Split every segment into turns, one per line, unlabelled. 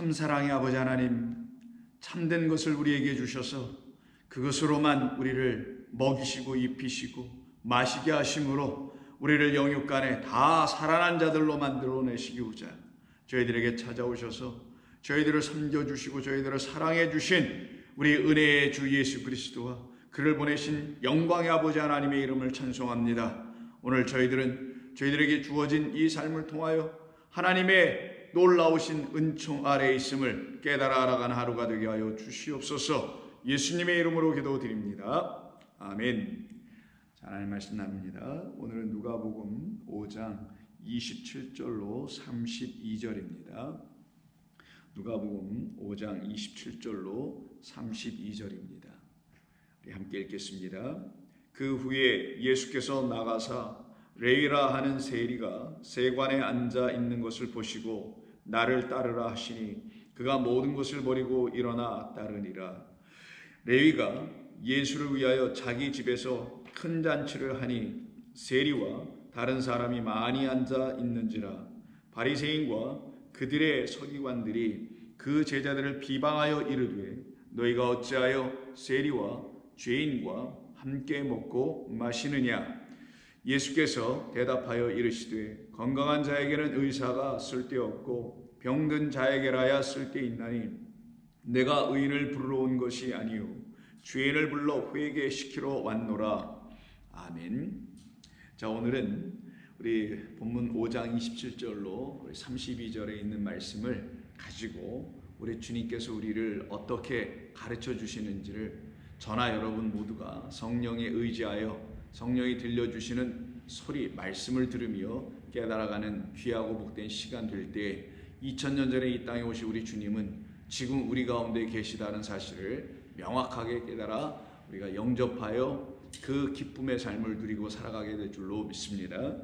참 사랑의 아버지 하나님, 참된 것을 우리에게 주셔서 그것으로만 우리를 먹이시고 입히시고 마시게 하심으로 우리를 영육간에 다 살아난 자들로 만들어내시기고자 저희들에게 찾아오셔서 저희들을 섬겨주시고 저희들을 사랑해 주신 우리 은혜의 주 예수 그리스도와 그를 보내신 영광의 아버지 하나님의 이름을 찬송합니다. 오늘 저희들에게 주어진 이 삶을 통하여 하나님의 놀라우신 은총 아래에 있음을 깨달아 알아가는 하루가 되게 하여 주시옵소서. 예수님의 이름으로 기도드립니다. 아멘. 하나님 말씀 나눕니다. 오늘은 누가복음 5장 27절로 32절입니다. 누가복음 5장 27절로 32절입니다. 우리 함께 읽겠습니다. 그 후에 예수께서 나가사 레위라 하는 세리가 세관에 앉아 있는 것을 보시고 나를 따르라 하시니 그가 모든 것을 버리고 일어나 따르니라. 레위가 예수를 위하여 자기 집에서 큰 잔치를 하니 세리와 다른 사람이 많이 앉아 있는지라. 바리새인과 그들의 서기관들이 그 제자들을 비방하여 이르되 너희가 어찌하여 세리와 죄인과 함께 먹고 마시느냐. 예수께서 대답하여 이르시되 건강한 자에게는 의사가 쓸데없고 병든 자에게라야 쓸데있나니 내가 의인을 부르러 온 것이 아니요 죄인을 불러 회개시키러 왔노라. 아멘. 자, 오늘은 우리 본문 5장 27절로 32절에 있는 말씀을 가지고 우리 주님께서 우리를 어떻게 가르쳐 주시는지를 저나 여러분 모두가 성령에 의지하여 성령이 들려주시는 소리, 말씀을 들으며 깨달아가는 귀하고 복된 시간 될 때 2000년 전에 이 땅에 오신 우리 주님은 지금 우리 가운데 계시다는 사실을 명확하게 깨달아 우리가 영접하여 그 기쁨의 삶을 누리고 살아가게 될 줄로 믿습니다.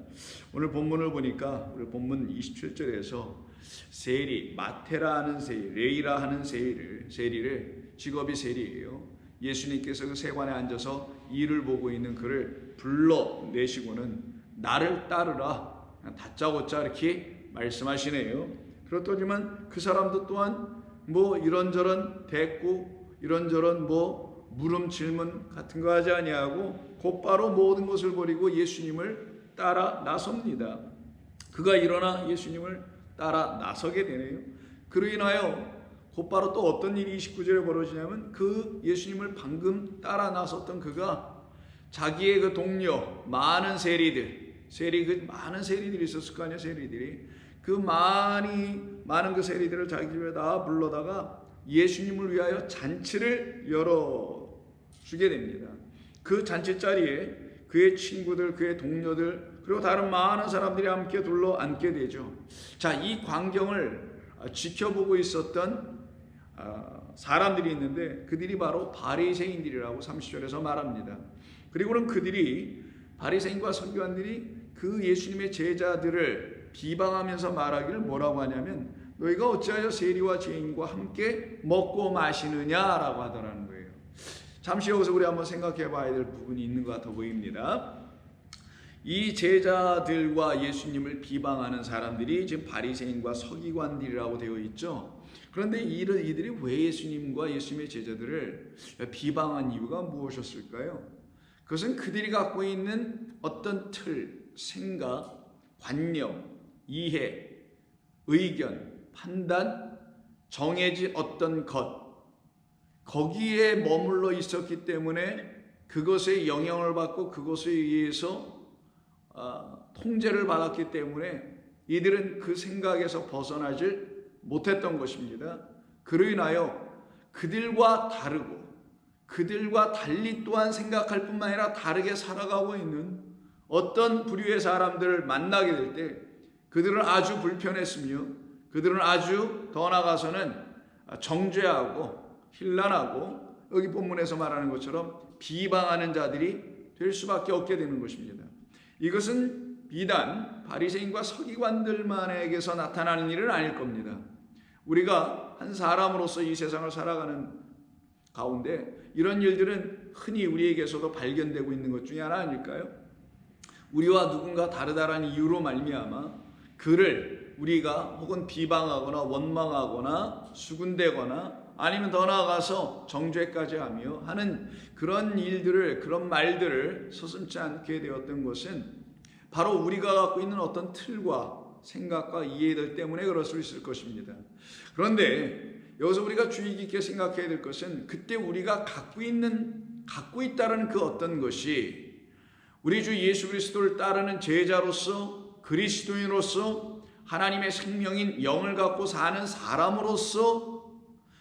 오늘 본문을 보니까 우리 본문 27절에서 세리, 마테라 하는 세리, 레이라 하는 세리를 직업이 세리예요. 예수님께서 그 세관에 앉아서 일을 보고 있는 그를 불러내시고는 나를 따르라, 다짜고짜 이렇게 말씀하시네요. 그렇더니만 그 사람도 또한 뭐 이런저런 대꾸, 이런저런 뭐 물음 질문 같은 거 하지 아니하고 곧바로 모든 것을 버리고 예수님을 따라 나섭니다. 그가 일어나 예수님을 따라 나서게 되네요. 그로 인하여 곧바로 또 어떤 일이 29절에 벌어지냐면 그 예수님을 방금 따라 나섰던 그가 자기의 그 동료 많은 많은 세리들이 있었을 거 아니에요. 세리들이 그 많은 그 세리들을 자기 집에 다 불러다가 예수님을 위하여 잔치를 열어주게 됩니다. 그 잔치 자리에 그의 친구들, 그의 동료들 그리고 다른 많은 사람들이 함께 둘러 앉게 되죠. 자, 이 광경을 지켜보고 있었던 사람들이 있는데 그들이 바로 바리새인들이라고 30절에서 말합니다. 그리고는 그들이 바리새인과 서기관들이 그 예수님의 제자들을 비방하면서 말하기를 뭐라고 하냐면 너희가 어찌하여 세리와 죄인과 함께 먹고 마시느냐라고 하더라는 거예요. 잠시 여기서 우리 한번 생각해 봐야 될 부분이 있는 것 같아 보입니다. 이 제자들과 예수님을 비방하는 사람들이 지금 바리새인과 서기관들이라고 되어 있죠. 그런데 이들이 왜 예수님과 예수님의 제자들을 비방한 이유가 무엇이었을까요? 그것은 그들이 갖고 있는 어떤 틀, 생각, 관념, 이해, 의견, 판단, 정해진 어떤 것, 거기에 머물러 있었기 때문에 그것에 영향을 받고 그것에 의해서 통제를 받았기 때문에 이들은 그 생각에서 벗어나질 못했던 것입니다. 그로 인하여 그들과 다르고 그들과 달리 또한 생각할 뿐만 아니라 다르게 살아가고 있는 어떤 부류의 사람들을 만나게 될 때 그들은 아주 불편했으며 그들은 아주 더 나아가서는 정죄하고 힐난하고 여기 본문에서 말하는 것처럼 비방하는 자들이 될 수밖에 없게 되는 것입니다. 이것은 비단 바리새인과 서기관들만에게서 나타나는 일은 아닐 겁니다. 우리가 한 사람으로서 이 세상을 살아가는 가운데 이런 일들은 흔히 우리에게서도 발견되고 있는 것 중에 하나 아닐까요? 우리와 누군가 다르다라는 이유로 말미암아 그를 우리가 혹은 비방하거나 원망하거나 수군대거나 아니면 더 나아가서 정죄까지 하며 하는 그런 일들을, 그런 말들을 서슴지 않게 되었던 것은 바로 우리가 갖고 있는 어떤 틀과 생각과 이해들 때문에 그럴 수 있을 것입니다. 그런데 여기서 우리가 주의 깊게 생각해야 될 것은 그때 우리가 갖고 있다는 그 어떤 것이 우리 주 예수 그리스도를 따르는 제자로서, 그리스도인으로서, 하나님의 생명인 영을 갖고 사는 사람으로서,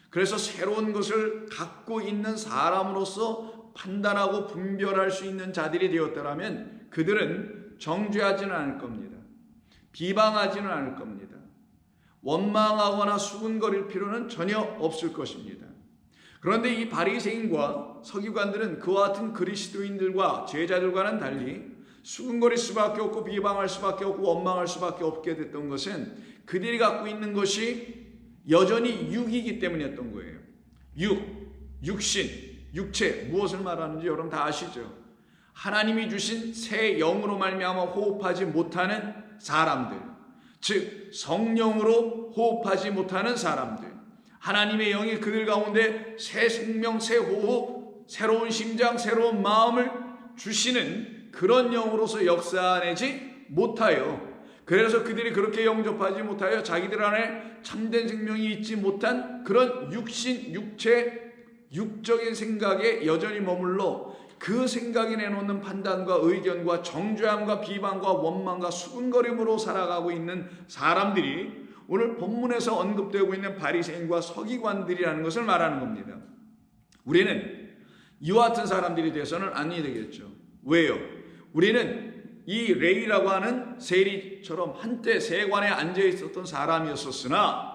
그래서 새로운 것을 갖고 있는 사람으로서 판단하고 분별할 수 있는 자들이 되었더라면 그들은 정죄하지는 않을 겁니다. 비방하지는 않을 겁니다. 원망하거나 수군거릴 필요는 전혀 없을 것입니다. 그런데 이 바리새인과 서기관들은 그와 같은 그리스도인들과 제자들과는 달리 수군거릴 수밖에 없고 비방할 수밖에 없고 원망할 수밖에 없게 됐던 것은 그들이 갖고 있는 것이 여전히 육이기 때문이었던 거예요. 육신, 육체, 무엇을 말하는지 여러분 다 아시죠? 하나님이 주신 새 영으로 말미암아 호흡하지 못하는 사람들, 즉 성령으로 호흡하지 못하는 사람들, 하나님의 영이 그들 가운데 새 생명, 새 호흡, 새로운 심장, 새로운 마음을 주시는 그런 영으로서 역사하지 못하여, 그래서 그들이 그렇게 영접하지 못하여 자기들 안에 참된 생명이 있지 못한 그런 육신, 육체, 육적인 생각에 여전히 머물러 그 생각이 내놓는 판단과 의견과 정죄함과 비방과 원망과 수군거림으로 살아가고 있는 사람들이 오늘 본문에서 언급되고 있는 바리새인과 서기관들이라는 것을 말하는 겁니다. 우리는 이와 같은 사람들이 되어서는 아니 되겠죠. 왜요? 우리는 이 레위라고 하는 세리처럼 한때 세관에 앉아 있었던 사람이었었으나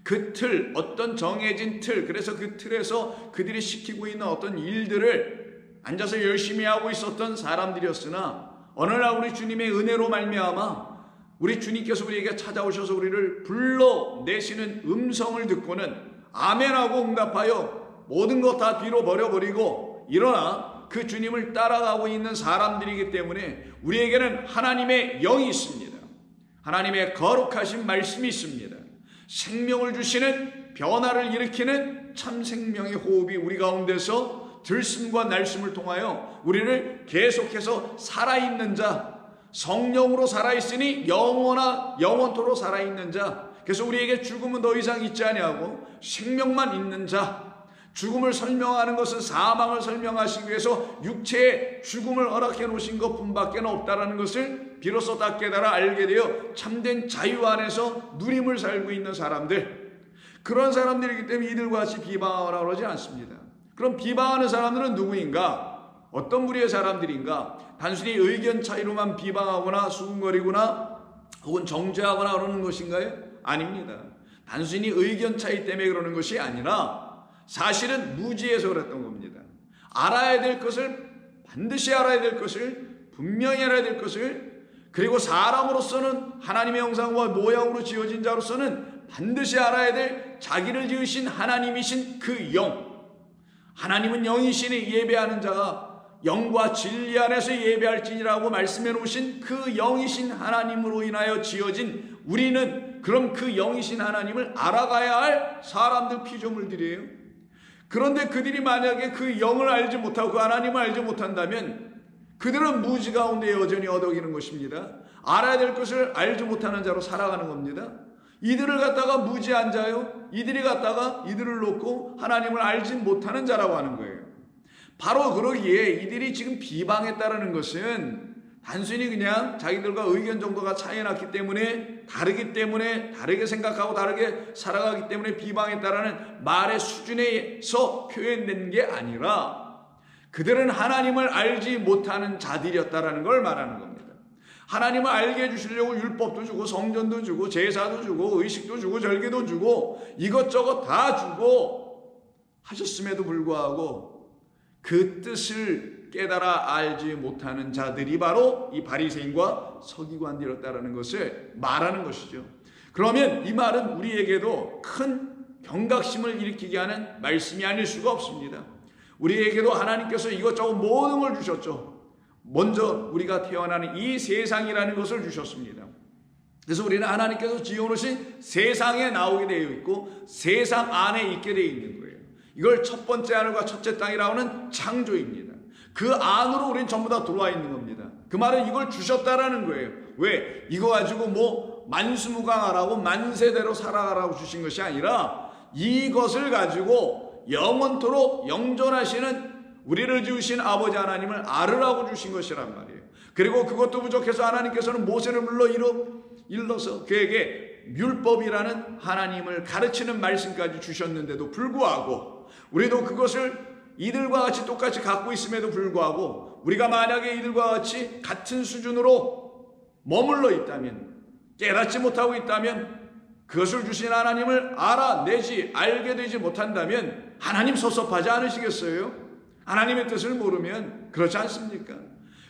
그 틀, 어떤 정해진 틀, 그래서 그 틀에서 그들이 시키고 있는 어떤 일들을 앉아서 열심히 하고 있었던 사람들이었으나 어느 날 우리 주님의 은혜로 말미암아 우리 주님께서 우리에게 찾아오셔서 우리를 불러내시는 음성을 듣고는 아멘하고 응답하여 모든 것 다 뒤로 버려버리고 일어나 그 주님을 따라가고 있는 사람들이기 때문에 우리에게는 하나님의 영이 있습니다. 하나님의 거룩하신 말씀이 있습니다. 생명을 주시는, 변화를 일으키는 참 생명의 호흡이 우리 가운데서 들숨과 날숨을 통하여 우리를 계속해서 살아있는 자, 성령으로 살아있으니 영원토록 살아있는 자, 그래서 우리에게 죽음은 더 이상 있지 아니하고 생명만 있는 자, 죽음을 설명하는 것은 사망을 설명하시기 위해서 육체의 죽음을 허락해 놓으신 것뿐밖에 없다라는 것을 비로소 다 깨달아 알게 되어 참된 자유 안에서 누림을 살고 있는 사람들, 그런 사람들이기 때문에 이들과 같이 비방하라고 하지 않습니다. 그럼 비방하는 사람들은 누구인가? 어떤 부류의 사람들인가? 단순히 의견 차이로만 비방하거나 수군거리거나 혹은 정죄하거나 그러는 것인가요? 아닙니다. 단순히 의견 차이 때문에 그러는 것이 아니라 사실은 무지해서 그랬던 겁니다. 알아야 될 것을, 반드시 알아야 될 것을, 분명히 알아야 될 것을, 그리고 사람으로서는 하나님의 형상과 모양으로 지어진 자로서는 반드시 알아야 될 자기를 지으신 하나님이신 그 영, 하나님은 영이시니 예배하는 자가 영과 진리 안에서 예배할지니라고 말씀해 놓으신 그 영이신 하나님으로 인하여 지어진 우리는 그럼 그 영이신 하나님을 알아가야 할 사람들, 피조물들이에요. 그런데 그들이 만약에 그 영을 알지 못하고 그 하나님을 알지 못한다면 그들은 무지 가운데 여전히 어덕이는 것입니다. 알아야 될 것을 알지 못하는 자로 살아가는 겁니다. 이들을 갖다가 무지한 자요, 이들이 갖다가 이들을 놓고 하나님을 알지 못하는 자라고 하는 거예요. 바로 그러기에 이들이 지금 비방했다는 것은 단순히 그냥 자기들과 의견 정도가 차이 났기 때문에, 다르기 때문에, 다르게 생각하고 다르게 살아가기 때문에 비방했다라는 말의 수준에서 표현된 게 아니라 그들은 하나님을 알지 못하는 자들이었다라는 걸 말하는 겁니다. 하나님을 알게 해주시려고 율법도 주고 성전도 주고 제사도 주고 의식도 주고 절기도 주고 이것저것 다 주고 하셨음에도 불구하고 그 뜻을 깨달아 알지 못하는 자들이 바로 이 바리새인과 서기관들이었다라는 것을 말하는 것이죠. 그러면 이 말은 우리에게도 큰 경각심을 일으키게 하는 말씀이 아닐 수가 없습니다. 우리에게도 하나님께서 이것저것 모든 걸 주셨죠. 먼저 우리가 태어나는 이 세상이라는 것을 주셨습니다. 그래서 우리는 하나님께서 지어놓으신 세상에 나오게 되어 있고 세상 안에 있게 되어 있는 거예요. 이걸 첫 번째 하늘과 첫째 땅이라고 하는 창조입니다. 그 안으로 우리는 전부 다 들어와 있는 겁니다. 그 말은 이걸 주셨다라는 거예요. 왜? 이거 가지고 뭐 만수무강하라고 만세대로 살아가라고 주신 것이 아니라 이것을 가지고 영원토록 영존하시는 우리를 지으신 아버지 하나님을 알으라고 주신 것이란 말이에요. 그리고 그것도 부족해서 하나님께서는 모세를 불러 일러서 그에게 율법이라는 하나님을 가르치는 말씀까지 주셨는데도 불구하고 우리도 그것을 이들과 같이 똑같이 갖고 있음에도 불구하고 우리가 만약에 이들과 같이 같은 수준으로 머물러 있다면, 깨닫지 못하고 있다면, 그것을 주신 하나님을 알게 되지 못한다면 하나님 섭섭하지 않으시겠어요? 하나님의 뜻을 모르면 그렇지 않습니까?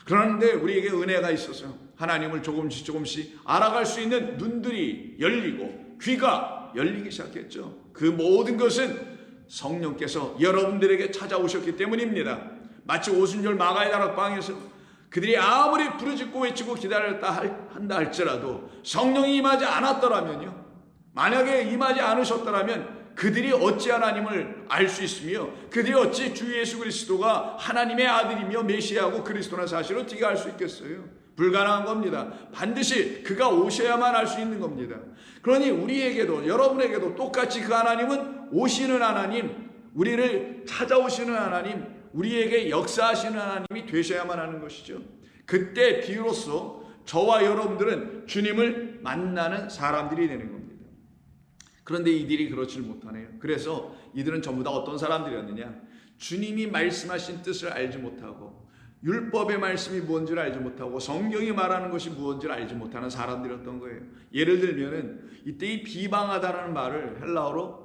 그런데 우리에게 은혜가 있어서 하나님을 조금씩 알아갈 수 있는 눈들이 열리고 귀가 열리기 시작했죠. 그 모든 것은 성령께서 여러분들에게 찾아오셨기 때문입니다. 마치 오순절 마가의 다락방에서 그들이 아무리 부르짖고 외치고 기다렸다 한다 할지라도 성령이 임하지 않았더라면요, 만약에 임하지 않으셨더라면 그들이 어찌 하나님을 알 수 있으며 그들이 어찌 주 예수 그리스도가 하나님의 아들이며 메시아고 그리스도라는 사실을 어떻게 알 수 있겠어요? 불가능한 겁니다. 반드시 그가 오셔야만 알 수 있는 겁니다. 그러니 우리에게도, 여러분에게도 똑같이 그 하나님은 오시는 하나님, 우리를 찾아오시는 하나님, 우리에게 역사하시는 하나님이 되셔야만 하는 것이죠. 그때 비로소 저와 여러분들은 주님을 만나는 사람들이 되는 겁니다. 그런데 이들이 그렇지를 못하네요. 그래서 이들은 전부 다 어떤 사람들이었느냐? 주님이 말씀하신 뜻을 알지 못하고 율법의 말씀이 무엇인지를 알지 못하고 성경이 말하는 것이 무엇인지를 알지 못하는 사람들이었던 거예요. 예를 들면은 이때 이 비방하다라는 말을 헬라어로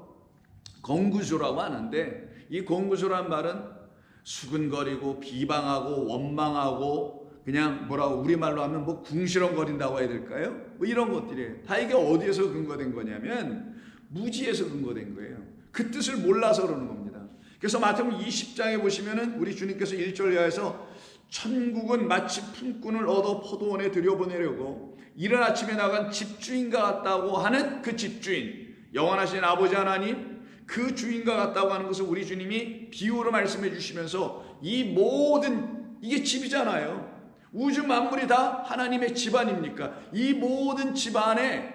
건구조라고 하는데, 이 건구조라는 말은 수근거리고 비방하고 원망하고 그냥 뭐라고 우리말로 하면 뭐 궁시렁거린다고 해야 될까요? 뭐 이런 것들이에요. 다 이게 어디에서 근거된 거냐면 무지에서 근거된 거예요. 그 뜻을 몰라서 그러는 겁니다. 그래서 마태복음 20장에 보시면은 우리 주님께서 1절 이하에서 천국은 마치 품꾼을 얻어 포도원에 들여보내려고 이른 아침에 나간 집주인과 같다고 하는 그 집주인, 영원하신 아버지 하나님, 그 주인과 같다고 하는 것을 우리 주님이 비유로 말씀해 주시면서 이 모든, 이게 집이잖아요. 우주 만물이 다 하나님의 집 아닙니까? 이 모든 집안의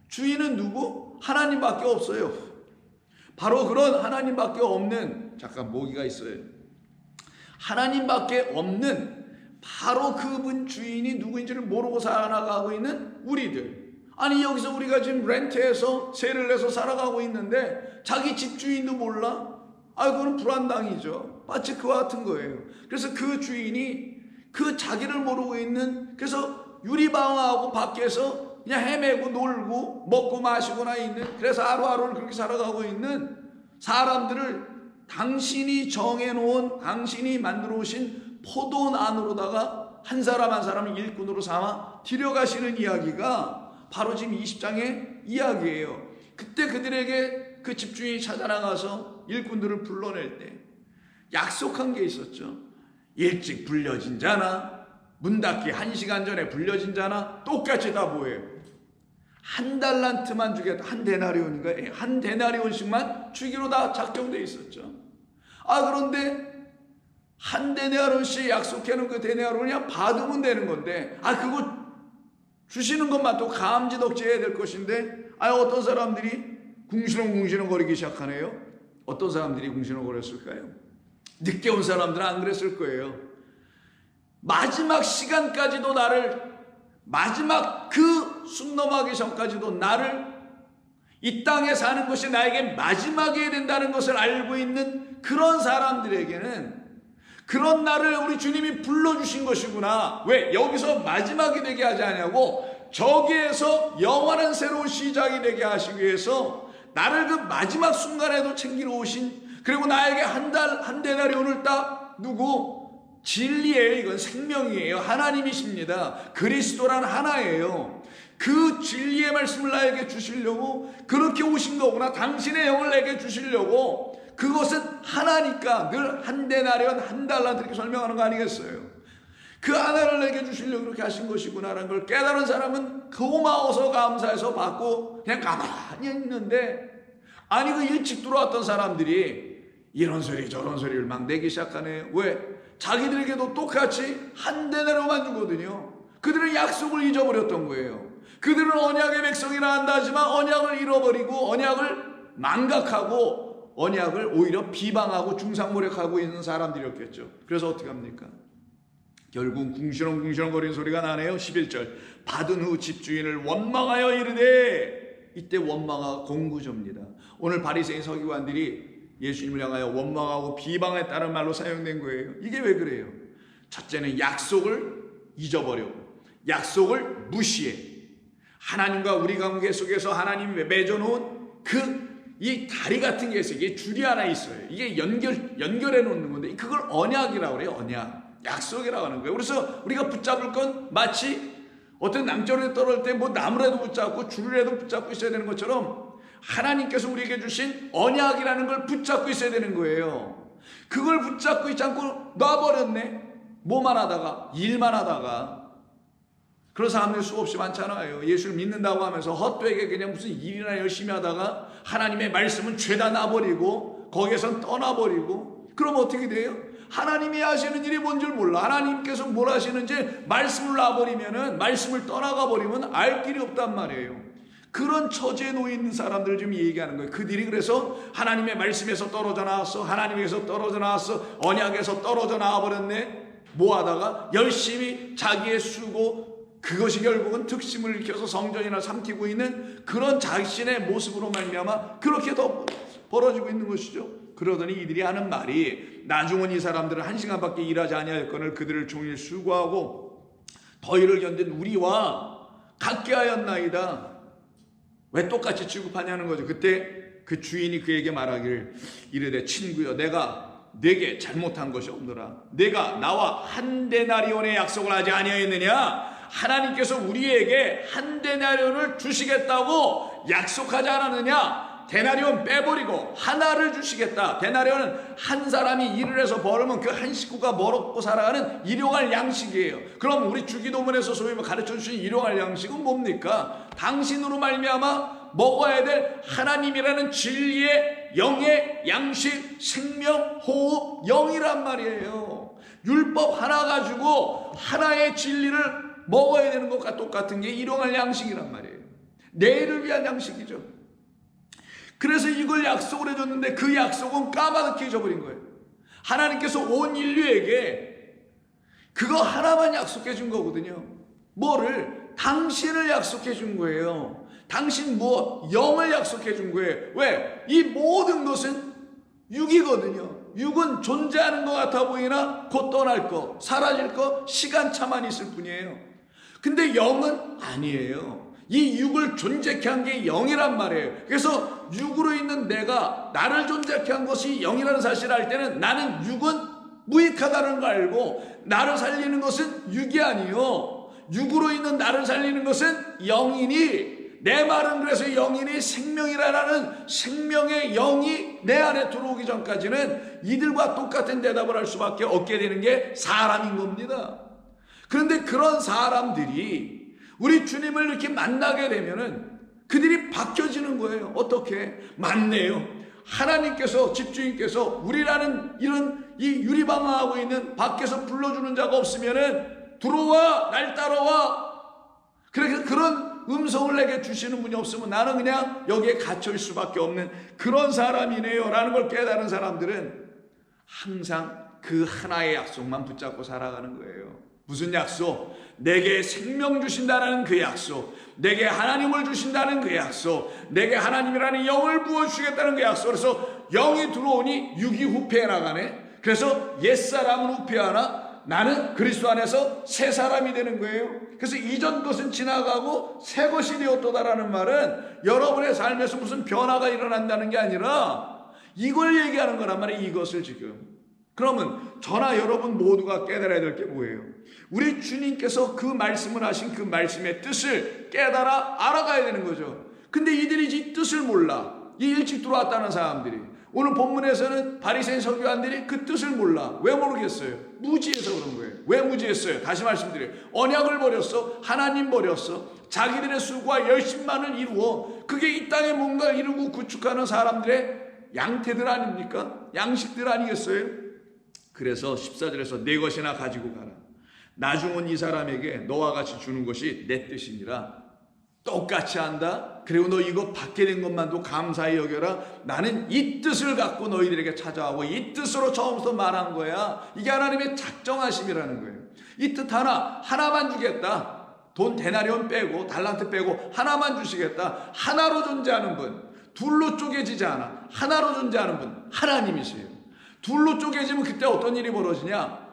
주인은 누구? 하나님밖에 없어요. 바로 그런 하나님밖에 없는, 잠깐 모기가 있어요. 하나님밖에 없는 바로 그분 주인이 누구인지를 모르고 살아가고 있는 우리들. 아니 여기서 우리가 지금 렌트해서 세를 내서 살아가고 있는데 자기 집주인도 몰라? 그거는 불안당이죠. 마치 그와 같은 거예요. 그래서 그 주인이 그 자기를 모르고 있는, 그래서 유리방어하고 밖에서 그냥 헤매고 놀고 먹고 마시고나 있는, 그래서 하루하루를 그렇게 살아가고 있는 사람들을 당신이 정해놓은, 당신이 만들어 오신 포도원 안으로다가 한 사람 한 사람을 일꾼으로 삼아 데려가시는 이야기가 바로 지금 20장의 이야기예요. 그때 그들에게 그 집주인이 찾아나가서 일꾼들을 불러낼 때 약속한 게 있었죠. 일찍 불려진 자나 문 닫기 1시간 전에 불려진 자나 똑같이 다 뭐예요? 한 달란트만 주겠다. 한 데나리온인가? 한 데나리온씩만 주기로 다 작정되어 있었죠. 그런데 한 데나리온씩 약속해놓은 그 데나리온을 그냥 받으면 되는 건데, 그거 주시는 것만 또 감지덕지해야 될 것인데, 어떤 사람들이 궁시렁궁시렁 거리기 시작하네요. 어떤 사람들이 궁시렁거렸을까요? 늦게 온 사람들은 안 그랬을 거예요. 마지막 시간까지도 나를, 마지막 그 숨 넘어가기 전까지도 나를, 이 땅에 사는 것이 나에게 마지막이 된다는 것을 알고 있는 그런 사람들에게는 그런 날을 우리 주님이 불러주신 것이구나. 왜? 여기서 마지막이 되게 하지 않냐고, 저기에서 영원한 새로운 시작이 되게 하시기 위해서 나를 그 마지막 순간에도 챙기러 오신, 그리고 나에게 한 데나리온을 딱 누구? 진리예요. 이건 생명이에요. 하나님이십니다. 그리스도란 하나예요. 그 진리의 말씀을 나에게 주시려고 그렇게 오신 거구나. 당신의 영을 내게 주시려고. 그것은 하나니까 늘 한 데나리온 한 달란트 이렇게 설명하는 거 아니겠어요? 그 하나를 내게 주시려고 그렇게 하신 것이구나라는 걸 깨달은 사람은 고마워서 감사해서 받고 그냥 가만히 있는데, 아니 그 일찍 들어왔던 사람들이 이런 소리 저런 소리를 막 내기 시작하네요. 왜? 자기들에게도 똑같이 한 데나리온만 주거든요. 그들은 약속을 잊어버렸던 거예요. 그들은 언약의 백성이라 한다 하지만 언약을 잃어버리고 언약을 망각하고 언약을 오히려 비방하고 중상모략하고 있는 사람들이었겠죠. 그래서 어떻게 합니까? 결국 궁시렁궁시렁 거리는 소리가 나네요. 11절 받은 후 집주인을 원망하여 이르되, 이때 원망하고 공구조입니다. 오늘 바리새인 서기관들이 예수님을 향하여 원망하고 비방했다는 말로 사용된 거예요. 이게 왜 그래요? 첫째는 약속을 잊어버리고 약속을 무시해. 하나님과 우리 관계 속에서 하나님이 맺어놓은 이 다리 같은 게 있어요. 이게 줄이 하나 있어요. 이게 연결해 놓는 건데 그걸 언약이라고 그래요. 언약. 약속이라고 하는 거예요. 그래서 우리가 붙잡을 건 마치 어떤 낭떠러지 떨어질 때 뭐 나무라도 붙잡고 줄이라도 붙잡고 있어야 되는 것처럼 하나님께서 우리에게 주신 언약이라는 걸 붙잡고 있어야 되는 거예요. 그걸 붙잡고 있지 않고 놔버렸네. 뭐만 하다가, 일만 하다가. 그런 사람들이 수없이 많잖아요. 예수를 믿는다고 하면서 헛되게 그냥 무슨 일이나 열심히 하다가 하나님의 말씀은 죄다 놔버리고 거기에선 떠나버리고, 그럼 어떻게 돼요? 하나님이 하시는 일이 뭔 줄 몰라. 하나님께서 뭘 하시는지 말씀을 놔버리면은, 말씀을 떠나가 버리면 알 길이 없단 말이에요. 그런 처지에 놓여 있는 사람들을 좀 얘기하는 거예요. 그들이 그래서 하나님의 말씀에서 떨어져 나왔어, 하나님에서 떨어져 나왔어, 언약에서 떨어져 나와버렸네. 뭐 하다가 열심히 자기의 수고, 그것이 결국은 특심을 일으켜서 성전이나 삼키고 있는 그런 자신의 모습으로 말미암아 그렇게 더 벌어지고 있는 것이죠. 그러더니 이들이 하는 말이, 나중은 이 사람들은 1시간밖에 일하지 아니하였거늘 그들을 종일 수고하고 더위를 견딘 우리와 같게 하였나이다. 왜 똑같이 취급하냐는 거죠. 그때 그 주인이 그에게 말하기를 이르되, 친구여, 내가 내게 잘못한 것이 없노라. 내가 나와 한 데나리온의 약속을 하지 아니하였느냐? 하나님께서 우리에게 한 데나리온을 주시겠다고 약속하지 않았느냐? 데나리온 빼버리고 하나를 주시겠다. 데나리온은 한 사람이 일을 해서 벌으면 그 한 식구가 먹고 살아가는 일용할 양식이에요. 그럼 우리 주기도문에서 소위 가르쳐 주신 일용할 양식은 뭡니까? 당신으로 말미암아 먹어야 될 하나님이라는 진리의 영의 양식, 생명, 호흡, 영이란 말이에요. 율법 하나 가지고 하나의 진리를 먹어야 되는 것과 똑같은 게 일용할 양식이란 말이에요. 내일을 위한 양식이죠. 그래서 이걸 약속을 해줬는데 그 약속은 까마득히 잊어버린 거예요. 하나님께서 온 인류에게 그거 하나만 약속해 준 거거든요. 뭐를? 당신을 약속해 준 거예요. 당신 무엇? 영을 약속해 준 거예요. 왜? 이 모든 것은 육이거든요. 육은 존재하는 것 같아 보이나 곧 떠날 거, 사라질 거, 시간차만 있을 뿐이에요. 근데 영은 아니에요. 이 육을 존재케 한 게 영이란 말이에요. 그래서 육으로 있는 내가 나를 존재케 한 것이 영이라는 사실을 알 때는 나는 육은 무익하다는 걸 알고, 나를 살리는 것은 육이 아니요, 육으로 있는 나를 살리는 것은 영이니, 내 말은 그래서 영이니 생명이라는 생명의 영이 내 안에 들어오기 전까지는 이들과 똑같은 대답을 할 수밖에 없게 되는 게 사람인 겁니다. 그런데 그런 사람들이 우리 주님을 이렇게 만나게 되면은 그들이 바뀌어지는 거예요. 어떻게? 맞네요. 하나님께서, 집주인께서 우리라는 이런 이 유리방황하고 있는 밖에서 불러주는 자가 없으면은 들어와, 날 따라와. 그래서 그런 음성을 내게 주시는 분이 없으면 나는 그냥 여기에 갇혀있을 수밖에 없는 그런 사람이네요 라는 걸 깨달은 사람들은 항상 그 하나의 약속만 붙잡고 살아가는 거예요. 무슨 약속? 내게 생명 주신다는 그 약속, 내게 하나님을 주신다는 그 약속, 내게 하나님이라는 영을 부어주시겠다는 그 약속. 그래서 영이 들어오니 육이 후패해 나가네. 그래서 옛사람은 후패하나 나는 그리스도 안에서 새 사람이 되는 거예요. 그래서 이전 것은 지나가고 새 것이 되었도다라는 말은 여러분의 삶에서 무슨 변화가 일어난다는 게 아니라 이걸 얘기하는 거란 말이에요. 이것을 지금. 그러면 저나 여러분 모두가 깨달아야 될 게 뭐예요? 우리 주님께서 그 말씀을 하신 그 말씀의 뜻을 깨달아 알아가야 되는 거죠. 근데 이들이 이 뜻을 몰라. 이 일찍 들어왔다는 사람들이 오늘 본문에서는 바리새인 서기관들이 그 뜻을 몰라. 왜 모르겠어요? 무지해서 그런 거예요. 왜 무지했어요? 다시 말씀드려요. 언약을 버렸어. 하나님 버렸어. 자기들의 수고와 열심만을 이루어 그게 이 땅에 뭔가 이루고 구축하는 사람들의 양태들 아닙니까? 양식들 아니겠어요? 그래서 14절에서 내 것이나 가지고 가라. 나중은 이 사람에게 너와 같이 주는 것이 내 뜻이니라. 똑같이 한다. 그리고 너 이거 받게 된 것만도 감사히 여겨라. 나는 이 뜻을 갖고 너희들에게 찾아오고 이 뜻으로 처음부터 말한 거야. 이게 하나님의 작정하심이라는 거예요. 이 뜻 하나만 주겠다. 돈 데나리온 빼고 달란트 빼고 하나만 주시겠다. 하나로 존재하는 분, 둘로 쪼개지지 않아. 하나로 존재하는 분 하나님이세요. 둘로 쪼개지면 그때 어떤 일이 벌어지냐?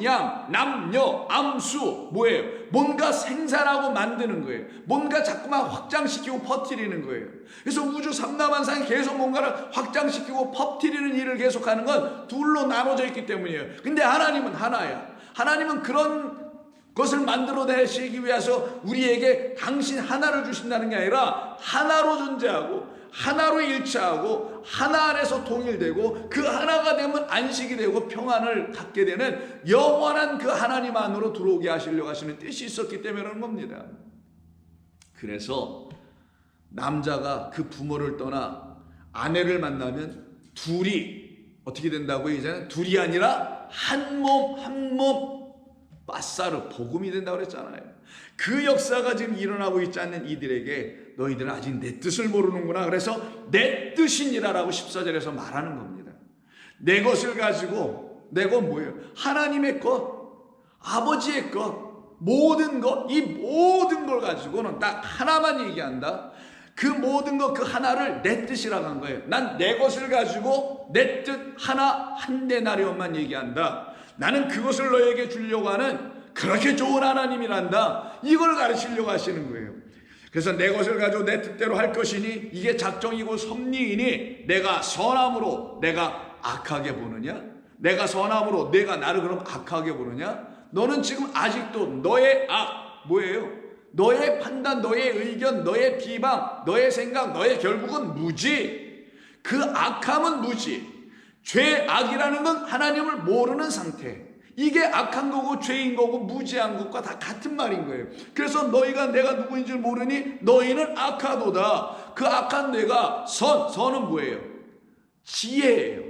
양, 남녀, 암수 뭐예요? 뭔가 생산하고 만드는 거예요. 뭔가 자꾸만 확장시키고 퍼뜨리는 거예요. 그래서 우주 삼라만상이 계속 뭔가를 확장시키고 퍼뜨리는 일을 계속하는 건 둘로 나눠져 있기 때문이에요. 근데 하나님은 하나야. 하나님은 그런 것을 만들어내시기 위해서 우리에게 당신 하나를 주신다는 게 아니라 하나로 존재하고 하나로 일치하고 하나 안에서 통일되고 그 하나가 되면 안식이 되고 평안을 갖게 되는 영원한 그 하나님 안으로 들어오게 하시려고 하시는 뜻이 있었기 때문에 그런 겁니다. 그래서 남자가 그 부모를 떠나 아내를 만나면 둘이 어떻게 된다고요? 이제는 둘이 아니라 한 몸 빠싸르 복음이 된다고 그랬잖아요. 그 역사가 지금 일어나고 있지 않는 이들에게 너희들은 아직 내 뜻을 모르는구나. 그래서 내 뜻이니라라고 14절에서 말하는 겁니다. 내 것을 가지고 내 것 뭐예요? 하나님의 것, 아버지의 것, 모든 것, 이 모든 걸 가지고는 딱 하나만 얘기한다. 그 모든 것 그 하나를 내 뜻이라고 한 거예요. 난 내 것을 가지고 내 뜻 하나 한 데나리온만 얘기한다. 나는 그것을 너에게 주려고 하는 그렇게 좋은 하나님이란다. 이걸 가르치려고 하시는 거예요. 그래서 내 것을 가지고 내 뜻대로 할 것이니 이게 작정이고 섭리이니 내가 선함으로 내가 악하게 보느냐? 내가 선함으로 내가 나를 그럼 악하게 보느냐? 너는 지금 아직도 너의 뭐예요? 너의 판단, 너의 의견, 너의 비방, 너의 생각, 너의 결국은 무지. 그 악함은 무지. 죄악이라는 건 하나님을 모르는 상태. 이게 악한 거고 죄인 거고 무지한 것과 다 같은 말인 거예요. 그래서 너희가 내가 누구인지 모르니 너희는 악하도다. 그 악한 내가 선은 뭐예요? 지혜예요.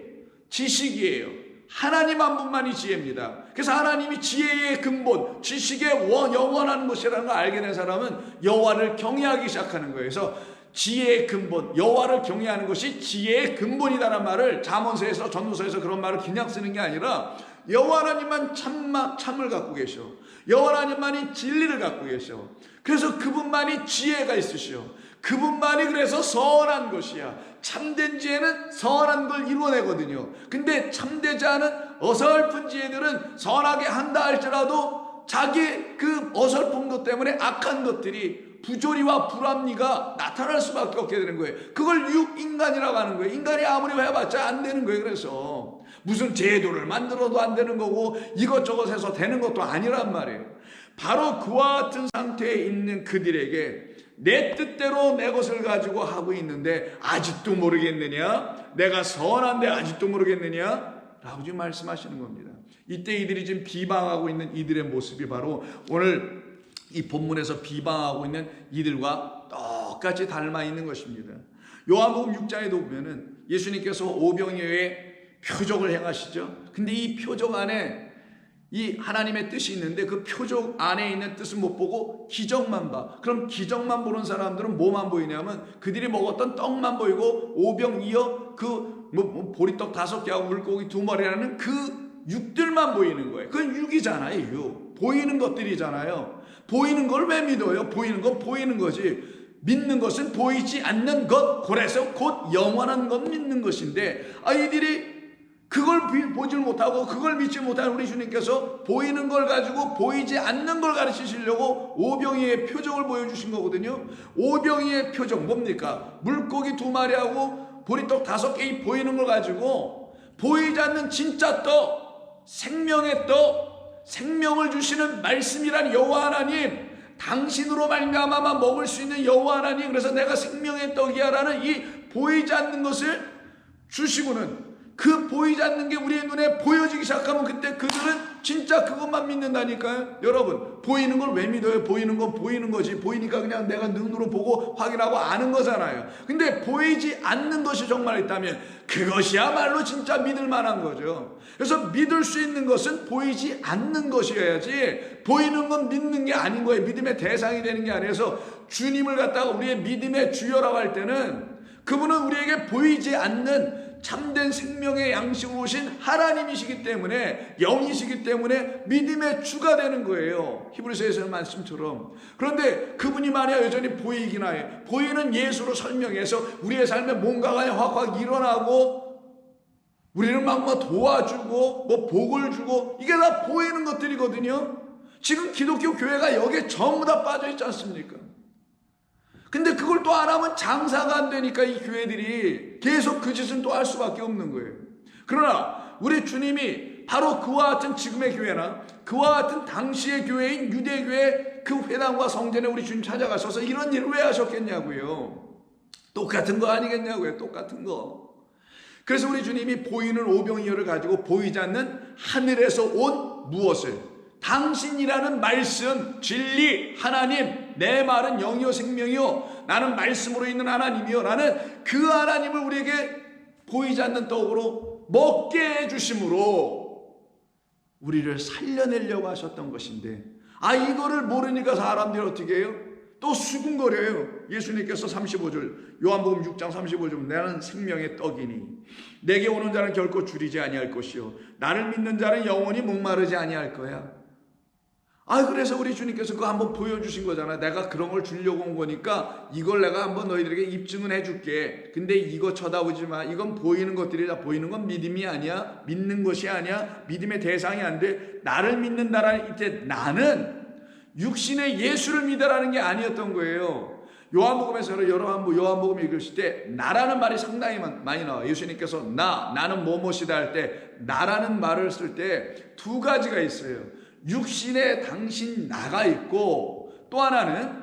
지식이에요. 하나님 한 분만이 지혜입니다. 그래서 하나님이 지혜의 근본, 지식의 영원한 것이라는 걸 알게 된 사람은 여호와를 경외하기 시작하는 거예요. 그래서 지혜의 근본, 여호와를 경외하는 것이 지혜의 근본이다라는 말을 잠언서에서 전도서에서 그런 말을 그냥 쓰는 게 아니라 여호와 하나님만 참을 갖고 계셔. 여호와 하나님만이 진리를 갖고 계셔. 그래서 그분만이 지혜가 있으시오. 그분만이 그래서 선한 것이야. 참된 지혜는 선한 걸 이루어내거든요. 근데 참되지 않은 어설픈 지혜들은 선하게 한다 할지라도 자기 그 어설픈 것 때문에 악한 것들이 부조리와 불합리가 나타날 수밖에 없게 되는 거예요. 그걸 육인간이라고 하는 거예요. 인간이 아무리 해봤자 안 되는 거예요. 그래서 무슨 제도를 만들어도 안 되는 거고 이것저것 해서 되는 것도 아니란 말이에요. 바로 그와 같은 상태에 있는 그들에게 내 뜻대로 내 것을 가지고 하고 있는데 아직도 모르겠느냐? 내가 선한데 아직도 모르겠느냐? 라고 지금 말씀하시는 겁니다. 이때 이들이 지금 비방하고 있는 이들의 모습이 바로 오늘 이 본문에서 비방하고 있는 이들과 똑같이 닮아 있는 것입니다. 요한복음 6장에도 보면은 예수님께서 오병이어의 표적을 행하시죠. 근데 이 표적 안에 이 하나님의 뜻이 있는데 그 표적 안에 있는 뜻을 못 보고 기적만 봐. 그럼 기적만 보는 사람들은 뭐만 보이냐면 그들이 먹었던 떡만 보이고 오병이어 그 보리떡 5개하고 물고기 2마리라는 그 육들만 보이는 거예요. 그건 육이잖아요. 육. 보이는 것들이잖아요. 보이는 걸 왜 믿어요? 보이는 건 보이는 거지. 믿는 것은 보이지 않는 것, 그래서 곧 영원한 것 믿는 것인데 이들이 그걸 보질 못하고 그걸 믿지 못하는 우리 주님께서 보이는 걸 가지고 보이지 않는 걸 가르치시려고 오병이의 표적을 보여주신 거거든요. 오병이의 표적 뭡니까? 물고기 2마리하고 보리떡 5개 보이는 걸 가지고 보이지 않는 진짜 떡, 생명의 떡, 생명을 주시는 말씀이란 여호와 하나님, 당신으로 말미암아 먹을 수 있는 여호와 하나님, 그래서 내가 생명의 떡이야라는 이 보이지 않는 것을 주시고는 그 보이지 않는 게 우리의 눈에 보여지기 시작하면 그때 그들은 진짜 그것만 믿는다니까요. 여러분, 보이는 걸 왜 믿어요? 보이는 건 보이는 거지. 보이니까 그냥 내가 눈으로 보고 확인하고 아는 거잖아요. 근데 보이지 않는 것이 정말 있다면 그것이야말로 진짜 믿을 만한 거죠. 그래서 믿을 수 있는 것은 보이지 않는 것이어야지 보이는 건 믿는 게 아닌 거예요. 믿음의 대상이 되는 게 아니라서 주님을 갖다가 우리의 믿음의 주여라고 할 때는 그분은 우리에게 보이지 않는 참된 생명의 양식으로 오신 하나님이시기 때문에, 영이시기 때문에 믿음의 주가 되는 거예요. 히브리서에서의 말씀처럼. 그런데 그분이 만약 여전히 보이기나 해. 보이는 예수로 설명해서 우리의 삶에 뭔가가 확확 일어나고 우리를 막 도와주고 복을 주고 이게 다 보이는 것들이거든요. 지금 기독교 교회가 여기에 전부 다 빠져 있지 않습니까? 근데 그걸 또 안 하면 장사가 안 되니까 이 교회들이 계속 그 짓은 또 할 수밖에 없는 거예요. 그러나 우리 주님이 바로 그와 같은 지금의 교회나 그와 같은 당시의 교회인 유대교회 그 회당과 성전에 우리 주님 찾아가셔서 이런 일을 왜 하셨겠냐고요. 똑같은 거 아니겠냐고요. 똑같은 거. 그래서 우리 주님이 보이는 오병이어를 가지고 보이지 않는 하늘에서 온 무엇을, 당신이라는 말씀, 진리, 하나님, 내 말은 영이요 생명이요, 나는 말씀으로 있는 하나님이요, 나는 그 하나님을 우리에게 보이지 않는 떡으로 먹게 해주심으로 우리를 살려내려고 하셨던 것인데, 이거를 모르니까 사람들이 어떻게 해요? 또 수군거려요. 예수님께서 35절 요한복음 6장 35절 나는 생명의 떡이니 내게 오는 자는 결코 줄이지 아니할 것이요 나를 믿는 자는 영원히 목마르지 아니할 거야. 그래서 우리 주님께서 그거 한번 보여주신 거잖아. 내가 그런 걸 주려고 온 거니까 이걸 내가 한번 너희들에게 입증은 해줄게. 근데 이거 쳐다보지 마. 이건 보이는 것들이다. 보이는 건 믿음이 아니야. 믿는 것이 아니야. 믿음의 대상이 안 돼. 나를 믿는다라는 이때 나는 육신의 예수를 믿으라는 게 아니었던 거예요. 요한복음에서 요한복음 읽으실 때 나라는 말이 상당히 많이 나와요. 예수님께서 나는 뭐뭐이다 할 때 나라는 말을 쓸 때 두 가지가 있어요. 육신의 당신 나가 있고 또 하나는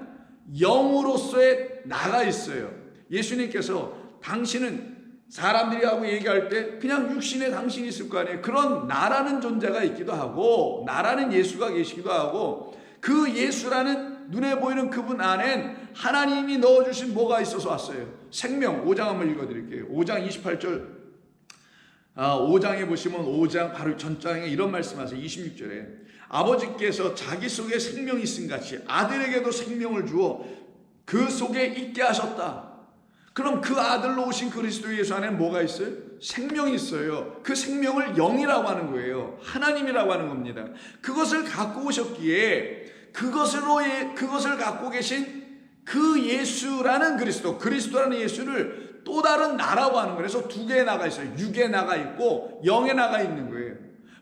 영으로서의 나가 있어요. 예수님께서 당신은 사람들이 하고 얘기할 때 그냥 육신의 당신이 있을 거 아니에요. 그런 나라는 존재가 있기도 하고 나라는 예수가 계시기도 하고 그 예수라는 눈에 보이는 그분 안엔 하나님이 넣어주신 뭐가 있어서 왔어요. 생명. 5장 한번 읽어드릴게요. 5장 28절 5장에 보시면 5장 바로 전장에 이런 말씀하세요. 26절에 아버지께서 자기 속에 생명이 있음 같이 아들에게도 생명을 주어 그 속에 있게 하셨다. 그럼 그 아들로 오신 그리스도 예수 안에 뭐가 있어요? 생명이 있어요. 그 생명을 영이라고 하는 거예요. 하나님이라고 하는 겁니다. 그것을 갖고 오셨기에 그것을 갖고 계신 그 예수라는 그리스도라는 예수를 또 다른 나라고 하는 거예요. 그래서 두 개의 나가 있어요. 육의 나가 있고 영의 나가 있는 거예요.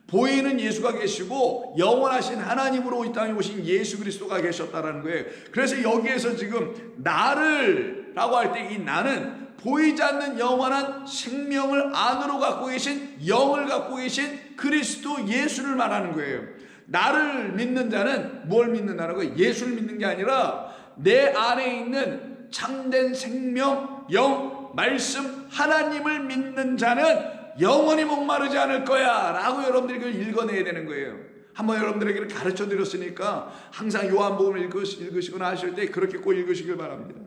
보이는 예수가 계시고 영원하신 하나님으로 이 땅에 오신 예수 그리스도가 계셨다라는 거예요. 그래서 여기에서 지금 나를 라고 할 때 이 나는 보이지 않는 영원한 생명을 안으로 갖고 계신 영을 갖고 계신 그리스도 예수를 말하는 거예요. 나를 믿는 자는 뭘 믿는다는 거예요? 예수를 믿는 게 아니라 내 안에 있는 참된 생명, 영, 말씀, 하나님을 믿는 자는 영원히 목마르지 않을 거야 라고 여러분들이 그걸 읽어내야 되는 거예요. 한번 여러분들에게 가르쳐 드렸으니까 항상 요한복음을 읽으시거나 하실 때 그렇게 꼭 읽으시길 바랍니다.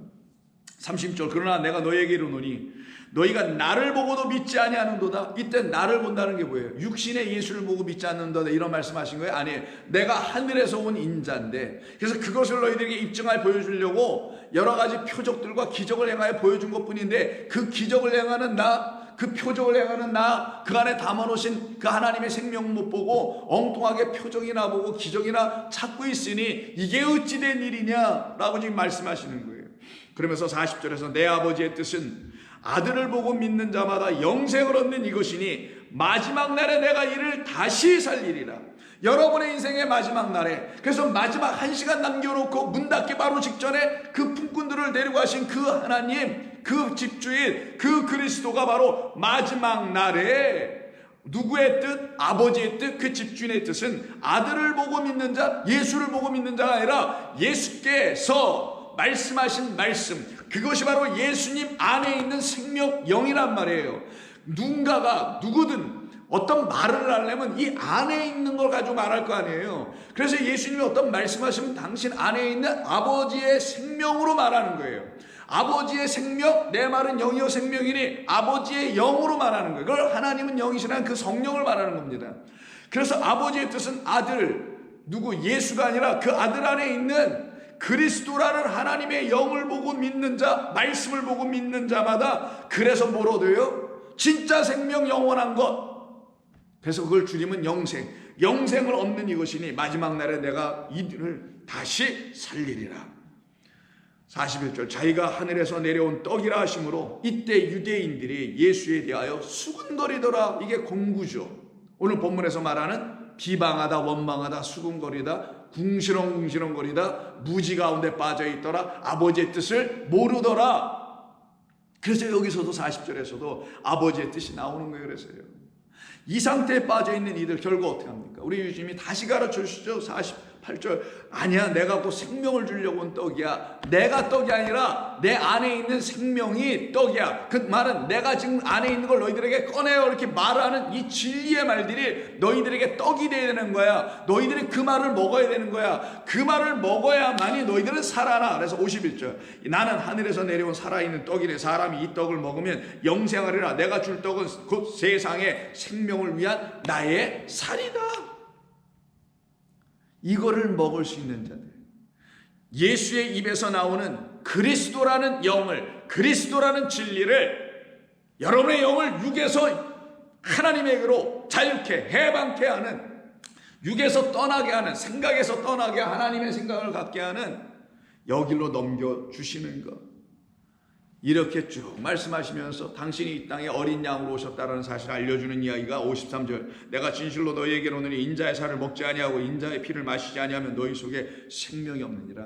30절 그러나 내가 너희에게 이르노니 너희가 나를 보고도 믿지 아니하는도다. 이때 나를 본다는 게 뭐예요? 육신의 예수를 보고 믿지 않는도다 이런 말씀하신 거예요? 아니에요. 내가 하늘에서 온 인자인데 그래서 그것을 너희들에게 입증하여 보여주려고 여러 가지 표적들과 기적을 행하여 보여준 것뿐인데 그 기적을 행하는 그 표적을 행하는 그 안에 담아놓으신 그 하나님의 생명 못 보고 엉뚱하게 표적이나 보고 기적이나 찾고 있으니 이게 어찌 된 일이냐라고 지금 말씀하시는 거예요. 그러면서 40절에서 내 아버지의 뜻은 아들을 보고 믿는 자마다 영생을 얻는 이것이니 마지막 날에 내가 이를 다시 살리리라. 여러분의 인생의 마지막 날에 그래서 마지막 1시간 남겨놓고 문 닫기 바로 직전에 그 품꾼들을 데리고 가신 그 하나님 그 집주인 그 그리스도가 바로 마지막 날에 누구의 뜻? 아버지의 뜻, 그 집주인의 뜻은 아들을 보고 믿는 자, 예수를 보고 믿는 자가 아니라 예수께서 말씀하신 말씀 그것이 바로 예수님 안에 있는 생명 영이란 말이에요. 누구든 어떤 말을 하려면 이 안에 있는 걸 가지고 말할 거 아니에요. 그래서 예수님이 어떤 말씀하시면 당신 안에 있는 아버지의 생명으로 말하는 거예요. 아버지의 생명, 내 말은 영이요 생명이니 아버지의 영으로 말하는 거예요. 그걸 하나님은 영이시라는 그 성령을 말하는 겁니다. 그래서 아버지의 뜻은 아들, 예수가 아니라 그 아들 안에 있는 그리스도라는 하나님의 영을 보고 믿는 자, 말씀을 보고 믿는 자마다 그래서 뭘 얻어요? 진짜 생명, 영원한 것. 그래서 그걸 줄이면 영생을 얻는 이것이니 마지막 날에 내가 이들을 다시 살리리라. 41절, 자기가 하늘에서 내려온 떡이라 하심으로 이때 유대인들이 예수에 대하여 수군거리더라. 이게 공구죠. 오늘 본문에서 말하는 비방하다, 원망하다, 수군거리다, 궁시렁궁시렁거리다, 무지 가운데 빠져있더라, 아버지의 뜻을 모르더라. 그래서 여기서도 40절에서도 아버지의 뜻이 나오는 거예요. 그래서요, 이 상태에 빠져있는 이들 결국 어떻게 합니까? 우리 예수님이 다시 가르쳐 주시죠. 48절, 아니야, 내가 곧 생명을 주려고 온 떡이야. 내가 떡이 아니라 내 안에 있는 생명이 떡이야. 그 말은 내가 지금 안에 있는 걸 너희들에게 꺼내요, 이렇게 말하는 이 진리의 말들이 너희들에게 떡이 되어야 되는 거야. 너희들이 그 말을 먹어야 되는 거야. 그 말을 먹어야만이 너희들은 살아나. 그래서 51절, 나는 하늘에서 내려온 살아있는 떡이니 사람이 이 떡을 먹으면 영생하리라. 내가 줄 떡은 곧 세상의 생명을 위한 나의 살이다. 이거를 먹을 수 있는 자들, 예수의 입에서 나오는 그리스도라는 영을, 그리스도라는 진리를, 여러분의 영을 육에서 하나님에게로 자유케 해방케 하는, 육에서 떠나게 하는, 생각에서 떠나게 하나님의 생각을 갖게 하는 여기로 넘겨주시는 것. 이렇게 쭉 말씀하시면서 당신이 이 땅에 어린 양으로 오셨다는 사실을 알려주는 이야기가 53절, 내가 진실로 너희에게 오느니 인자의 살을 먹지 아니하고 인자의 피를 마시지 아니하면 너희 속에 생명이 없느니라.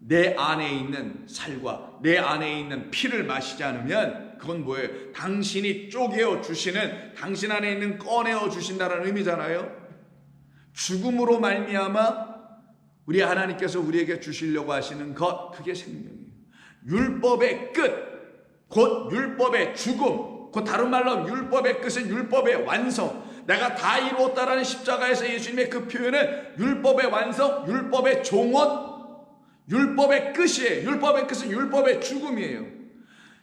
내 안에 있는 살과 내 안에 있는 피를 마시지 않으면 그건 뭐예요? 당신이 쪼개어 주시는, 당신 안에 있는 꺼내어 주신다는 의미잖아요. 죽음으로 말미암아 우리 하나님께서 우리에게 주시려고 하시는 것, 그게 생명이에요. 율법의 끝, 곧 율법의 죽음, 곧 다른 말로 하면 율법의 끝은 율법의 완성. 내가 다 이루었다라는 십자가에서 예수님의 그 표현은 율법의 완성, 율법의 종언, 율법의 끝이에요. 율법의 끝은 율법의 죽음이에요.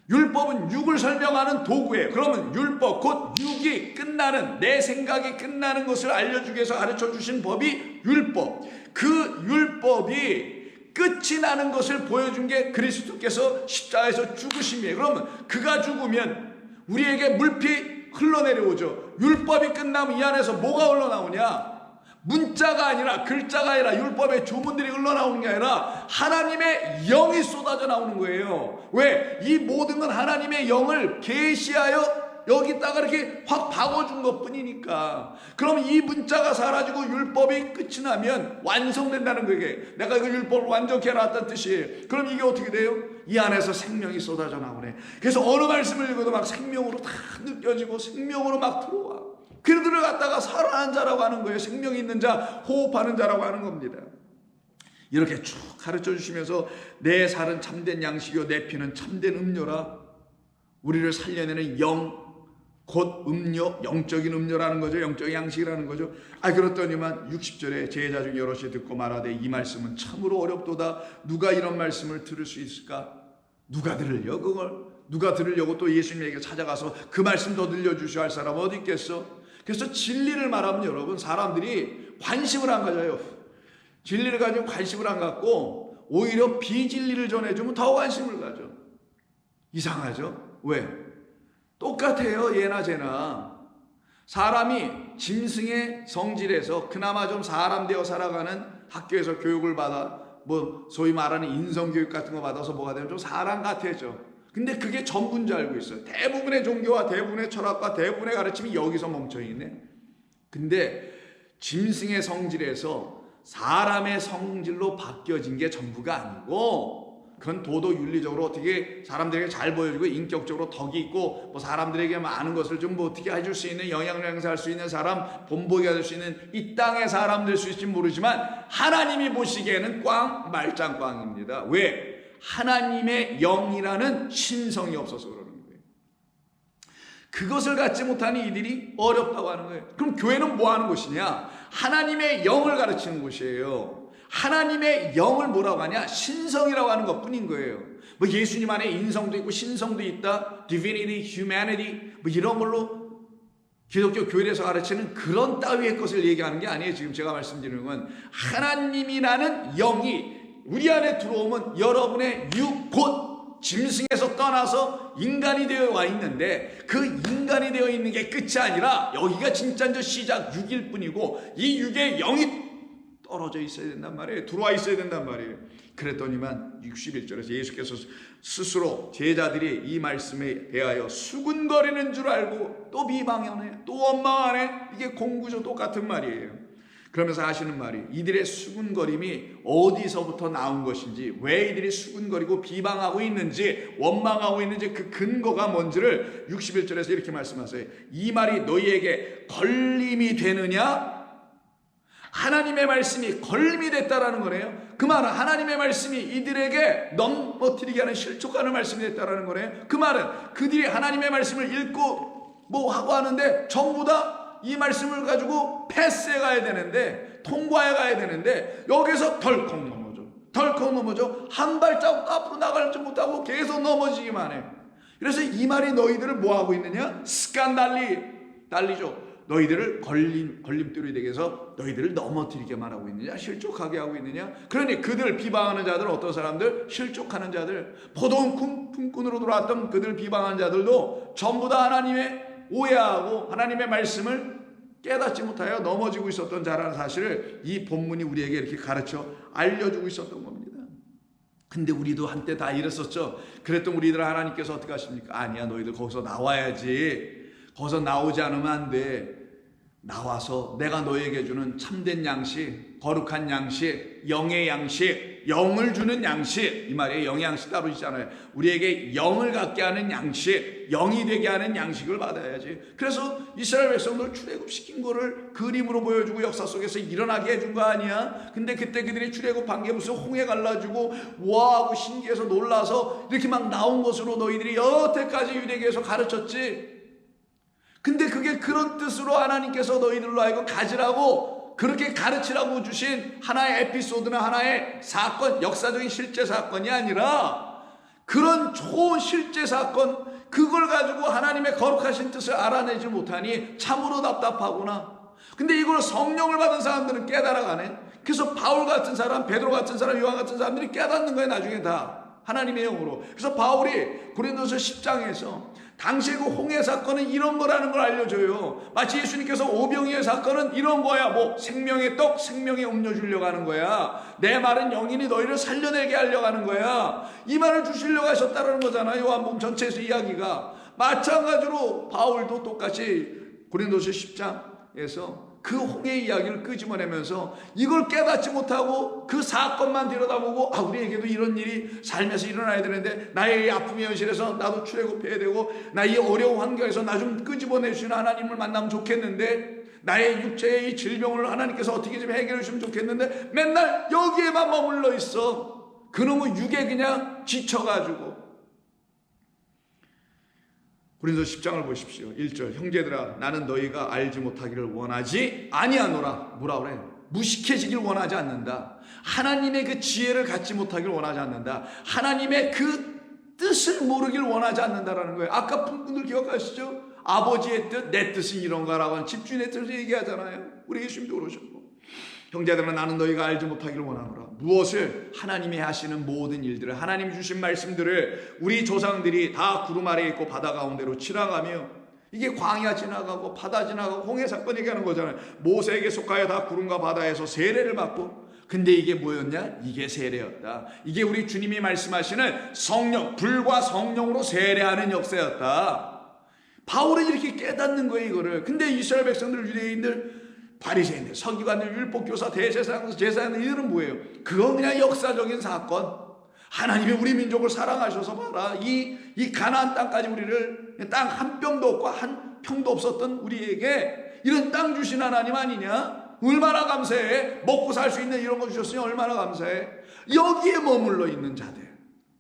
율법은 육을 설명하는 도구예요. 그러면 율법, 곧 육이 끝나는, 내 생각이 끝나는 것을 알려주기 위해서 가르쳐 주신 법이 율법. 그 율법이 끝이 나는 것을 보여준 게 그리스도께서 십자가에서 죽으심이에요. 그러면 그가 죽으면 우리에게 물피 흘러내려오죠. 율법이 끝나면 이 안에서 뭐가 흘러나오냐? 문자가 아니라, 글자가 아니라 율법의 조문들이 흘러나오는 게 아니라 하나님의 영이 쏟아져 나오는 거예요. 왜? 이 모든 건 하나님의 영을 계시하여 여기다가 이렇게 확 박아준 것 뿐이니까. 그럼 이 문자가 사라지고 율법이 끝이 나면 완성된다는 거예요. 내가 이거 율법을 완전케 해놨다는 뜻이에요. 그럼 이게 어떻게 돼요? 이 안에서 생명이 쏟아져 나오네. 그래서 어느 말씀을 읽어도 막 생명으로 다 느껴지고 생명으로 막 들어와. 그들을 갖다가 살아난 자라고 하는 거예요. 생명이 있는 자, 호흡하는 자라고 하는 겁니다. 이렇게 쭉 가르쳐 주시면서 내 살은 참된 양식이요 내 피는 참된 음료라. 우리를 살려내는 영, 곧 음료, 영적인 음료라는 거죠. 영적인 양식이라는 거죠. 그렇더니만 60절에 제자 중 여럿이 듣고 말하되 이 말씀은 참으로 어렵도다. 누가 이런 말씀을 들을 수 있을까? 누가 들으려 그걸? 누가 들으려고 또 예수님에게 찾아가서 그 말씀 더 들려주셔야 할 사람 어디 있겠어? 그래서 진리를 말하면 여러분, 사람들이 관심을 안 가져요. 진리를 가지고 관심을 안 갖고 오히려 비진리를 전해주면 더 관심을 가져. 이상하죠? 왜? 똑같아요. 얘나 쟤나. 사람이 짐승의 성질에서 그나마 좀 사람 되어 살아가는 학교에서 교육을 받아, 소위 말하는 인성교육 같은 거 받아서 뭐가 되면 좀 사람 같아져. 근데 그게 전부인 줄 알고 있어요. 대부분의 종교와 대부분의 철학과 대부분의 가르침이 여기서 멈춰있네. 근데 짐승의 성질에서 사람의 성질로 바뀌어진 게 전부가 아니고, 그건 도덕 윤리적으로 어떻게 사람들에게 잘 보여주고 인격적으로 덕이 있고 사람들에게 많은 것을 좀 어떻게 해줄 수 있는, 영향을 행사할 수 있는 사람, 본보기가 될 수 있는 이 땅의 사람 될 수 있을지 모르지만 하나님이 보시기에는 꽝 말짱꽝입니다. 왜? 하나님의 영이라는 신성이 없어서 그러는 거예요. 그것을 갖지 못하니 이들이 어렵다고 하는 거예요. 그럼 교회는 뭐 하는 곳이냐? 하나님의 영을 가르치는 곳이에요. 하나님의 영을 뭐라고 하냐? 신성이라고 하는 것 뿐인 거예요. 뭐 예수님 안에 인성도 있고 신성도 있다, divinity, humanity 뭐 이런 걸로 기독교 교회에서 가르치는 그런 따위의 것을 얘기하는 게 아니에요. 지금 제가 말씀드리는 건 하나님이라는 영이 우리 안에 들어오면 여러분의 육, 곧 짐승에서 떠나서 인간이 되어 와 있는데, 그 인간이 되어 있는 게 끝이 아니라 여기가 진짜 이제 시작 육일 뿐이고 이 육의 영이 떨어져 있어야 된단 말이에요. 들어와 있어야 된단 말이에요. 그랬더니만 61절에서 예수께서 스스로 제자들이 이 말씀에 대하여 수군거리는 줄 알고 또 비방하네, 또 원망하네. 이게 공구조 똑같은 말이에요. 그러면서 하시는 말이, 이들의 수군거림이 어디서부터 나온 것인지, 왜 이들이 수군거리고 비방하고 있는지, 원망하고 있는지 그 근거가 뭔지를 61절에서 이렇게 말씀하세요. 이 말이 너희에게 걸림이 되느냐? 하나님의 말씀이 걸림이 됐다라는 거네요. 그 말은 하나님의 말씀이 이들에게 넘어뜨리게 하는 실족하는 말씀이 됐다라는 거네요. 그 말은 그들이 하나님의 말씀을 읽고 뭐 하고 하는데 전부 다 이 말씀을 가지고 패스해 가야 되는데, 통과해 가야 되는데 여기서 덜컥 넘어져. 한 발자국 앞으로 나가지 못하고 계속 넘어지기만 해. 그래서 이 말이 너희들을 뭐 하고 있느냐? 달리죠. 너희들을 걸림돌이 되게 해서 너희들을 넘어뜨리게만 하고 있느냐? 실족하게 하고 있느냐? 그러니 그들 비방하는 자들, 어떤 사람들? 실족하는 자들, 포도원 품꾼으로 돌아왔던 그들 비방하는 자들도 전부 다 하나님의 오해하고 하나님의 말씀을 깨닫지 못하여 넘어지고 있었던 자라는 사실을 이 본문이 우리에게 이렇게 가르쳐 알려주고 있었던 겁니다. 근데 우리도 한때 다 이랬었죠. 그랬던 우리들 하나님께서 어떻게 하십니까? 아니야, 너희들 거기서 나와야지. 거기서 나오지 않으면 안 돼. 나와서 내가 너에게 주는 참된 양식, 거룩한 양식, 영의 양식, 영을 주는 양식, 이 말이에요. 영의 양식 따로 있잖아요. 우리에게 영을 갖게 하는 양식, 영이 되게 하는 양식을 받아야지. 그래서 이스라엘 백성들 출애굽시킨 거를 그림으로 보여주고 역사 속에서 일어나게 해준 거 아니야? 근데 그때 그들이 출애굽한 게 무슨 홍해 갈라주고 와하고 신기해서 놀라서 이렇게 막 나온 것으로 너희들이 여태까지 유대교에서 가르쳤지. 근데 그게 그런 뜻으로 하나님께서 너희들로 하여금 가지라고 그렇게 가르치라고 주신 하나의 에피소드나 하나의 사건, 역사적인 실제 사건이 아니라 그런 좋은 실제 사건, 그걸 가지고 하나님의 거룩하신 뜻을 알아내지 못하니 참으로 답답하구나. 근데 이걸 성령을 받은 사람들은 깨달아가네. 그래서 바울 같은 사람, 베드로 같은 사람, 요한 같은 사람들이 깨닫는 거예요. 나중에 다 하나님의 영으로. 그래서 바울이 고린도서 10장에서 당시 그 홍해 사건은 이런 거라는 걸 알려줘요. 마치 예수님께서 오병이의 사건은 이런 거야. 뭐 생명의 떡, 생명의 음료 주려고 하는 거야. 내 말은 영이니 너희를 살려내게 하려고 하는 거야. 이 말을 주시려고 하셨다는 거잖아요. 요한복음 전체에서 이야기가. 마찬가지로 바울도 똑같이 고린도서 10장에서 그 홍해 이야기를 끄집어내면서 이걸 깨닫지 못하고 그 사건만 들여다보고, 우리에게도 이런 일이 삶에서 일어나야 되는데, 나의 아픔의 현실에서 나도 출애굽해야 되고, 나의 어려운 환경에서 나 좀 끄집어내주시는 하나님을 만나면 좋겠는데, 나의 육체의 이 질병을 하나님께서 어떻게 좀 해결해 주시면 좋겠는데 맨날 여기에만 머물러 있어. 그놈의 육에 그냥 지쳐가지고. 고린도서 10장을 보십시오. 1절, 형제들아 나는 너희가 알지 못하기를 원하지 아니하노라. 뭐라 그래? 무식해지길 원하지 않는다. 하나님의 그 지혜를 갖지 못하길 원하지 않는다. 하나님의 그 뜻을 모르길 원하지 않는다라는 거예요. 아까 분들 기억하시죠? 아버지의 뜻, 내 뜻은 이런가라고 하는 집주인의 뜻을 얘기하잖아요. 우리 예수님도 그러셨고. 형제들아 나는 너희가 알지 못하기를 원하노라. 무엇을? 하나님이 하시는 모든 일들을, 하나님이 주신 말씀들을 우리 조상들이 다 구름 아래에 있고 바다 가운데로 지나가며, 이게 광야 지나가고 바다 지나가고 홍해 사건 얘기하는 거잖아요. 모세에게 속하여 다 구름과 바다에서 세례를 받고. 근데 이게 뭐였냐? 이게 세례였다. 이게 우리 주님이 말씀하시는 성령, 불과 성령으로 세례하는 역사였다. 바울은 이렇게 깨닫는 거예요, 이거를. 근데 이스라엘 백성들, 유대인들, 바리새인들, 서기관들, 율법교사, 대제사장, 제사장들, 이들은 뭐예요? 그건 그냥 역사적인 사건. 하나님이 우리 민족을 사랑하셔서 봐라. 이 가나안 땅까지 우리를, 땅 한 뼘도 없고 한 평도 없었던 우리에게 이런 땅 주신 하나님 아니냐? 얼마나 감사해. 먹고 살 수 있는 이런 거 주셨으니 얼마나 감사해. 여기에 머물러 있는 자들,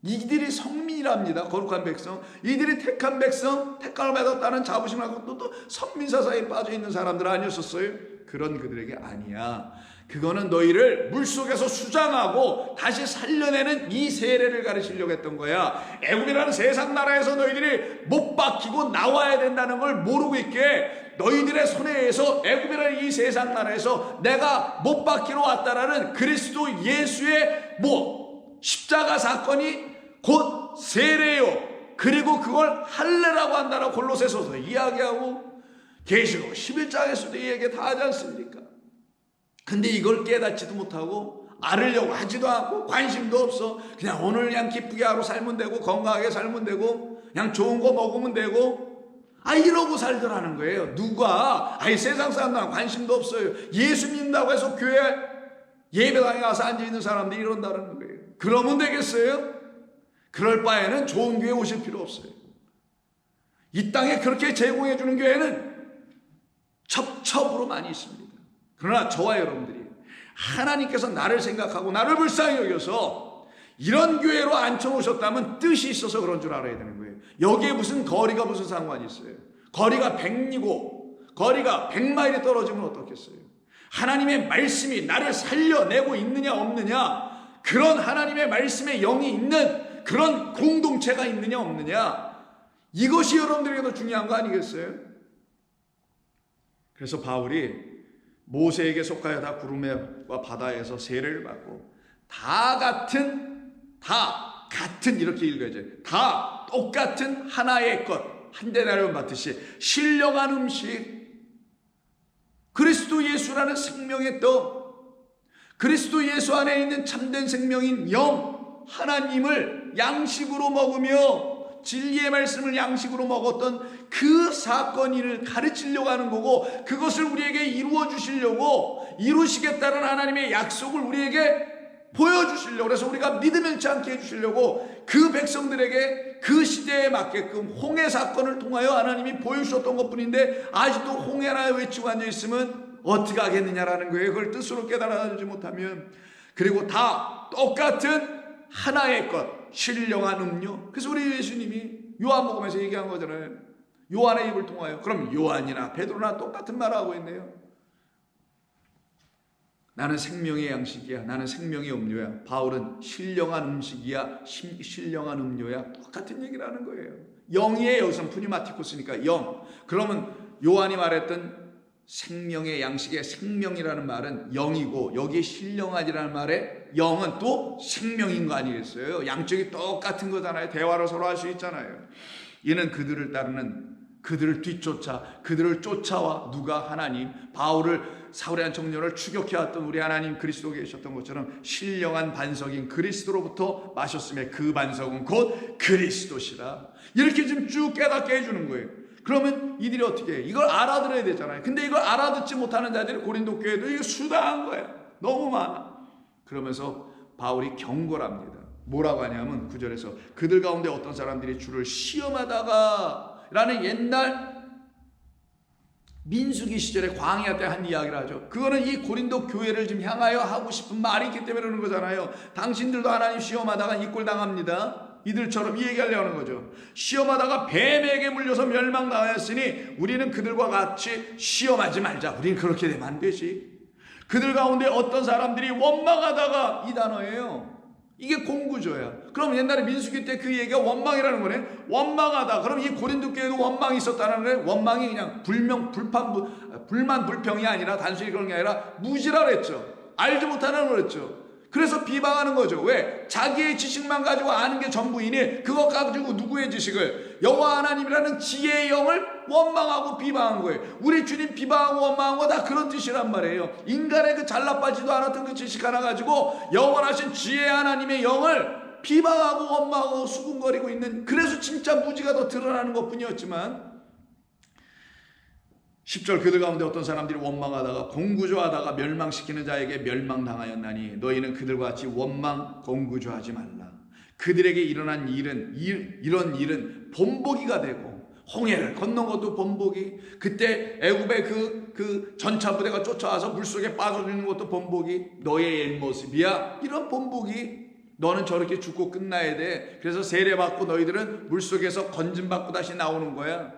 이들이 성민이랍니다. 거룩한 백성. 이들이 택한 백성, 택함을 받았다는 자부심을 갖고 또 선민 사사에 빠져있는 사람들 아니었었어요? 그런 그들에게 아니야. 그거는 너희를 물속에서 수장하고 다시 살려내는 이 세례를 가르치려고 했던 거야. 애굽이라는 세상 나라에서 너희들이 못 박히고 나와야 된다는 걸 모르고 있게 너희들의 손에 의해서 애굽이라는 이 세상 나라에서 내가 못 박히러 왔다라는 그리스도 예수의 십자가 사건이 곧 세례요. 그리고 그걸 할례라고 한다라고 골로새서도 이야기하고 계시록 11장에서도 이 얘기 다 하지 않습니까? 근데 이걸 깨닫지도 못하고 알으려고 하지도 않고 관심도 없어. 그냥 오늘 그냥 기쁘게 하루 살면 되고 건강하게 살면 되고 그냥 좋은 거 먹으면 되고 이러고 살더라는 거예요. 누가? 세상 사람들은 관심도 없어요. 예수 믿는다고 해서 교회 예배당에 가서 앉아있는 사람들이 이런다는 거예요. 그러면 되겠어요? 그럴 바에는 좋은 교회 오실 필요 없어요. 이 땅에 그렇게 제공해 주는 교회는 첩첩으로 많이 있습니다. 그러나 저와 여러분들이 하나님께서 나를 생각하고 나를 불쌍히 여겨서 이런 교회로 앉혀놓으셨다면 뜻이 있어서 그런 줄 알아야 되는 거예요. 여기에 무슨 거리가 무슨 상관이 있어요? 거리가 100리고 거리가 100마일이 떨어지면 어떻겠어요? 하나님의 말씀이 나를 살려내고 있느냐 없느냐, 그런 하나님의 말씀의 영이 있는 그런 공동체가 있느냐 없느냐, 이것이 여러분들에게도 중요한 거 아니겠어요? 그래서 바울이 모세에게 속하여다 구름과 바다에서 세례를 받고 다 같은 이렇게 읽어야죠. 다 똑같은 하나의 것, 한데 나름 받듯이 신령한 음식, 그리스도 예수라는 생명의 떡, 그리스도 예수 안에 있는 참된 생명인 영 하나님을 양식으로 먹으며 진리의 말씀을 양식으로 먹었던 그 사건을 가르치려고 하는 거고, 그것을 우리에게 이루어 주시려고, 이루시겠다는 하나님의 약속을 우리에게 보여주시려고, 그래서 우리가 믿으면치 않게 해주시려고 그 백성들에게 그 시대에 맞게끔 홍해 사건을 통하여 하나님이 보여주셨던 것뿐인데, 아직도 홍해라 외치고 앉아있으면 어떻게 하겠느냐라는 거예요. 그걸 뜻으로 깨달아주지 못하면. 그리고 다 똑같은 하나의 것, 신령한 음료. 그래서 우리 예수님이 요한복음에서 얘기한 거잖아요. 요한의 입을 통하여. 그럼 요한이나 베드로나 똑같은 말을 하고 있네요. 나는 생명의 양식이야, 나는 생명의 음료야. 바울은 신령한 음식이야, 신령한 음료야, 똑같은 얘기를 하는 거예요. 영이에요. 여기서 푸니마티코스니까 영. 그러면 요한이 말했던 생명의 양식의 생명이라는 말은 영이고, 여기 신령하지라는 말에 영은 또 생명인 거 아니겠어요? 양쪽이 똑같은 거잖아요. 대화로 서로 할 수 있잖아요. 이는 그들을 따르는, 그들을 뒤쫓아, 그들을 쫓아와, 누가? 하나님. 바울을, 사울의 한 청년을 추격해왔던 우리 하나님 그리스도 계셨던 것처럼 신령한 반석인 그리스도로부터 마셨음에 그 반석은 곧 그리스도시라. 이렇게 지금 쭉 깨닫게 해주는 거예요. 그러면 이들이 어떻게 해? 이걸 알아들어야 되잖아요. 근데 이걸 알아듣지 못하는 자들이 고린도 교회도 이게 수다한 거야. 너무 많아. 그러면서 바울이 경고를 합니다. 뭐라고 하냐면 9절에서 그들 가운데 어떤 사람들이 주를 시험하다가 라는 옛날 민수기 시절에 광야 때 한 이야기를 하죠. 그거는 이 고린도 교회를 지금 향하여 하고 싶은 말이 있기 때문에 그러는 거잖아요. 당신들도 하나님 시험하다가 이꼴당합니다. 이들처럼 이 얘기하려는 거죠. 시험하다가 뱀에게 물려서 멸망당하였으니 우리는 그들과 같이 시험하지 말자. 우리는 그렇게 되면 안 되지. 그들 가운데 어떤 사람들이 원망하다가, 이 단어예요. 이게 공구조야. 그럼 옛날에 민수기 때 그 얘기가 원망이라는 거네. 원망하다. 그럼 이 고린도 교회도 원망이 있었다는 거네. 원망이 그냥 불만 불평이 아니라 단순히 그런 게 아니라 무지라 그랬죠. 알지 못하는 거랬죠. 그래서 비방하는 거죠. 왜? 자기의 지식만 가지고 아는 게 전부이니 그것 가지고 누구의 지식을? 여호와 하나님이라는 지혜의 영을 원망하고 비방한 거예요. 우리 주님 비방하고 원망한 거 다 그런 뜻이란 말이에요. 인간의 그 잘나빠지도 않았던 그 지식 하나 가지고 영원하신 지혜의 하나님의 영을 비방하고 원망하고 수군거리고 있는, 그래서 진짜 무지가 더 드러나는 것뿐이었지만, 10절 그들 가운데 어떤 사람들이 원망하다가 공구조하다가 멸망시키는 자에게 멸망당하였나니 너희는 그들과 같이 원망 공구조하지 말라. 그들에게 일어난 일은, 이런 일은 본보기가 되고, 홍해를 건넌 것도 본보기, 그때 애굽의 그 전차 부대가 쫓아와서 물속에 빠져주는 것도 본보기, 너의 옛 모습이야, 이런 본보기. 너는 저렇게 죽고 끝나야 돼. 그래서 세례받고 너희들은 물속에서 건짐받고 다시 나오는 거야.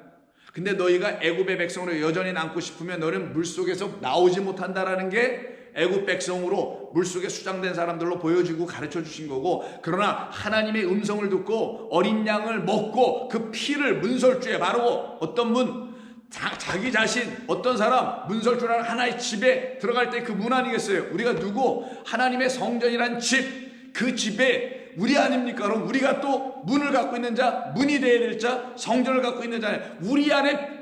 근데 너희가 애굽의 백성으로 여전히 남고 싶으면 너는 물속에서 나오지 못한다라는 게 애굽 백성으로 물속에 수장된 사람들로 보여주고 가르쳐 주신 거고, 그러나 하나님의 음성을 듣고 어린 양을 먹고 그 피를 문설주에 바르고, 어떤 자기 자신, 어떤 사람 문설주라는 하나의 집에 들어갈 때 그 문 아니겠어요? 우리가 누구? 하나님의 성전이란 집, 그 집에 우리 아닙니까? 그럼 우리가 또 문을 갖고 있는 자, 문이 되어야 될 자, 성전을 갖고 있는 자, 우리 안에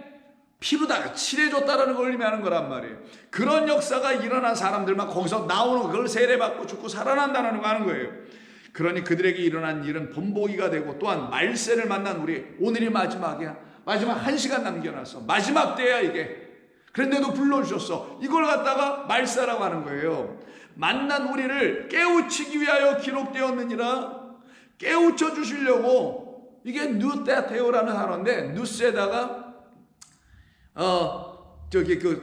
피로다가 칠해줬다라는 걸 의미하는 거란 말이에요. 그런 역사가 일어난 사람들만 거기서 나오는, 그걸 세례받고 죽고 살아난다는 거 하는 거예요. 그러니 그들에게 일어난 일은 본보기가 되고, 또한 말세를 만난 우리, 오늘이 마지막이야. 마지막 1시간 남겨놨어. 마지막 때야 이게. 그런데도 불러주셨어. 이걸 갖다가 말세라고 하는 거예요. 만난 우리를 깨우치기 위하여 기록되었느니라. 깨우쳐 주시려고. 이게 누테테오라는 단어인데, 누스에다가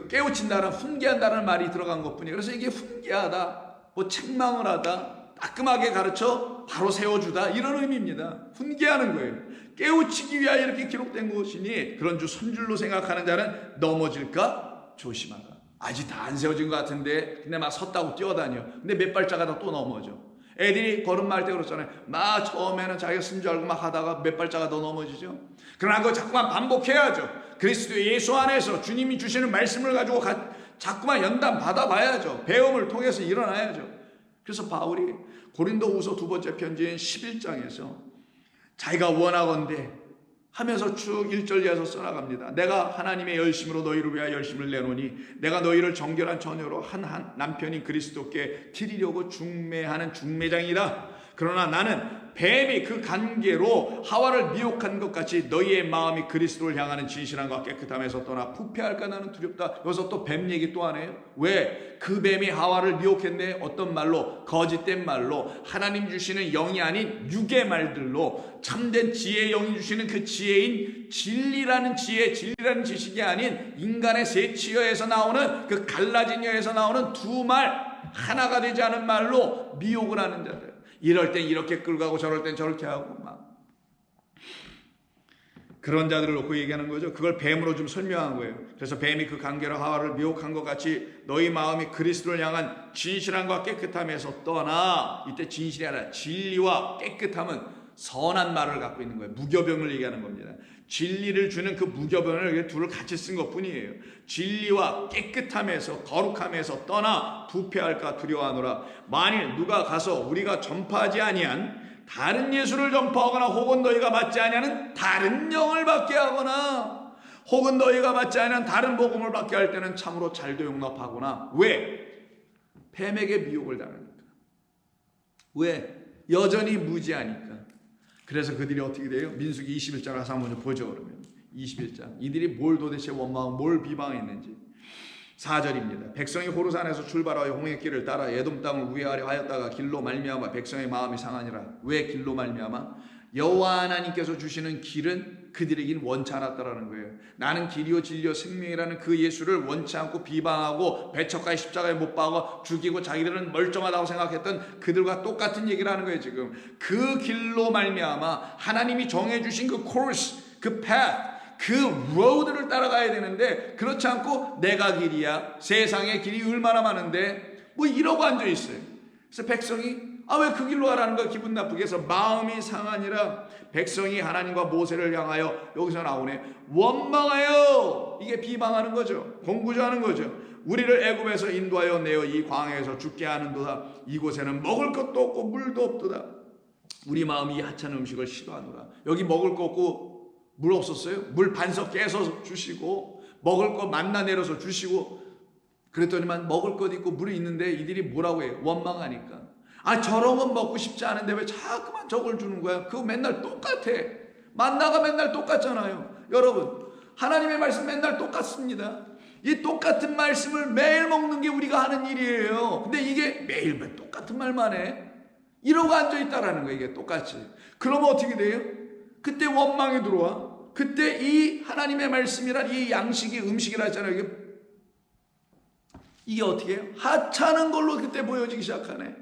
깨우친다는, 훈계한다는 말이 들어간 것뿐이에요. 그래서 이게 훈계하다, 뭐 책망을 하다, 따끔하게 가르쳐 바로 세워주다, 이런 의미입니다. 훈계하는 거예요. 깨우치기 위하여 이렇게 기록된 것이니 그런 주 선줄로 생각하는 자는 넘어질까 조심하라. 아직 다 안 세워진 것 같은데 근데 막 섰다고 뛰어다녀. 근데 몇 발자가 또 넘어져. 애들이 걸음마할 때 그렇잖아요. 막 처음에는 자기가 쓴 줄 알고 막 하다가 몇 발자가 더 넘어지죠. 그러나 그거 자꾸만 반복해야죠. 그리스도 예수 안에서 주님이 주시는 말씀을 가지고 자꾸만 연단 받아봐야죠. 배움을 통해서 일어나야죠. 그래서 바울이 고린도후서 2번째 편지인 11장에서 자기가 원하건대 하면서 쭉 1절 이하서 써나갑니다. 내가 하나님의 열심으로 너희를 위하여 열심을 내노니 내가 너희를 정결한 처녀로 한 남편인 그리스도께 드리려고 중매하는 중매장이다. 그러나 나는 뱀이 그 관계로 하와를 미혹한 것 같이 너희의 마음이 그리스도를 향하는 진실함과 깨끗함에서 떠나 부패할까 나는 두렵다. 여기서 또 뱀 얘기 또 하네요. 왜? 그 뱀이 하와를 미혹했네. 어떤 말로? 거짓된 말로, 하나님 주시는 영이 아닌 육의 말들로, 참된 지혜의 영이 주시는 그 지혜인 진리라는 지혜, 진리라는 지식이 아닌 인간의 세치어에서 나오는, 그 갈라진 여에서 나오는 두 말, 하나가 되지 않은 말로 미혹을 하는 자들. 이럴 땐 이렇게 끌고 가고 저럴 땐 저렇게 하고 막 그런 자들을 놓고 얘기하는 거죠. 그걸 뱀으로 좀 설명한 거예요. 그래서 뱀이 그 관계로 하와를 미혹한 것 같이 너희 마음이 그리스도를 향한 진실함과 깨끗함에서 떠나. 이때 진실이 아니라 진리와 깨끗함은 선한 말을 갖고 있는 거예요. 무교병을 얘기하는 겁니다. 진리를 주는 그 무교병을 둘을 같이 쓴 것뿐이에요. 진리와 깨끗함에서, 거룩함에서 떠나 부패할까 두려워하노라. 만일 누가 가서 우리가 전파하지 아니한 다른 예수를 전파하거나, 혹은 너희가 받지 아니하는 다른 영을 받게 하거나, 혹은 너희가 받지 아니하는 다른 복음을 받게 할 때는 참으로 잘도 용납하거나. 왜? 뱀에게 미혹을 당하니까. 왜? 여전히 무지하니까. 그래서 그들이 어떻게 돼요? 민수기 21장 가서 한번 보죠. 그러면 21장 이들이 뭘 도대체 원망하고 뭘 비방했는지. 4절입니다. 백성이 호르산에서 출발하여 홍해길을 따라 에돔 땅을 우회하려 하였다가 길로 말미암아 백성의 마음이 상하니라. 왜 길로 말미암아? 여호와 하나님께서 주시는 길은 그들에겐 원치 않았다라는 거예요. 나는 길이요 진리요 생명이라는 그 예수를 원치 않고 비방하고 배척하여 십자가에 못 박아 죽이고 자기들은 멀쩡하다고 생각했던 그들과 똑같은 얘기를 하는 거예요. 지금 그 길로 말미암아 하나님이 정해주신 그 코스, 그 path, 그 로드를 따라가야 되는데, 그렇지 않고 내가 길이야, 세상의 길이 얼마나 많은데 뭐 이러고 앉아있어요. 그래서 백성이 왜 그 길로 가라는 거야? 기분 나쁘게 해서 마음이 상하니라. 백성이 하나님과 모세를 향하여, 여기서 나오네, 원망하여. 이게 비방하는 거죠. 공구조하는 거죠. 우리를 애굽에서 인도하여 내어 이 광야에서 죽게 하는도다. 이곳에는 먹을 것도 없고 물도 없도다. 우리 마음이 이 하찮은 음식을 싫어하노라. 여기 먹을 거 없고 물 없었어요? 물 반석 깨서 주시고 먹을 거 만나 내려서 주시고 그랬더니만 먹을 것 있고 물이 있는데 이들이 뭐라고 해요? 원망하니까. 저런 건 먹고 싶지 않은데 왜 자꾸만 저걸 주는 거야? 그거 맨날 똑같아. 만나가 맨날 똑같잖아요. 여러분, 하나님의 말씀 맨날 똑같습니다. 이 똑같은 말씀을 매일 먹는 게 우리가 하는 일이에요. 근데 이게 매일 왜 똑같은 말만 해? 이러고 앉아있다라는 거예요. 이게 똑같이. 그러면 어떻게 돼요? 그때 원망이 들어와. 그때 이 하나님의 말씀이란 이 양식이 음식이라 했잖아요. 이게 어떻게 해요? 하찮은 걸로 그때 보여지기 시작하네.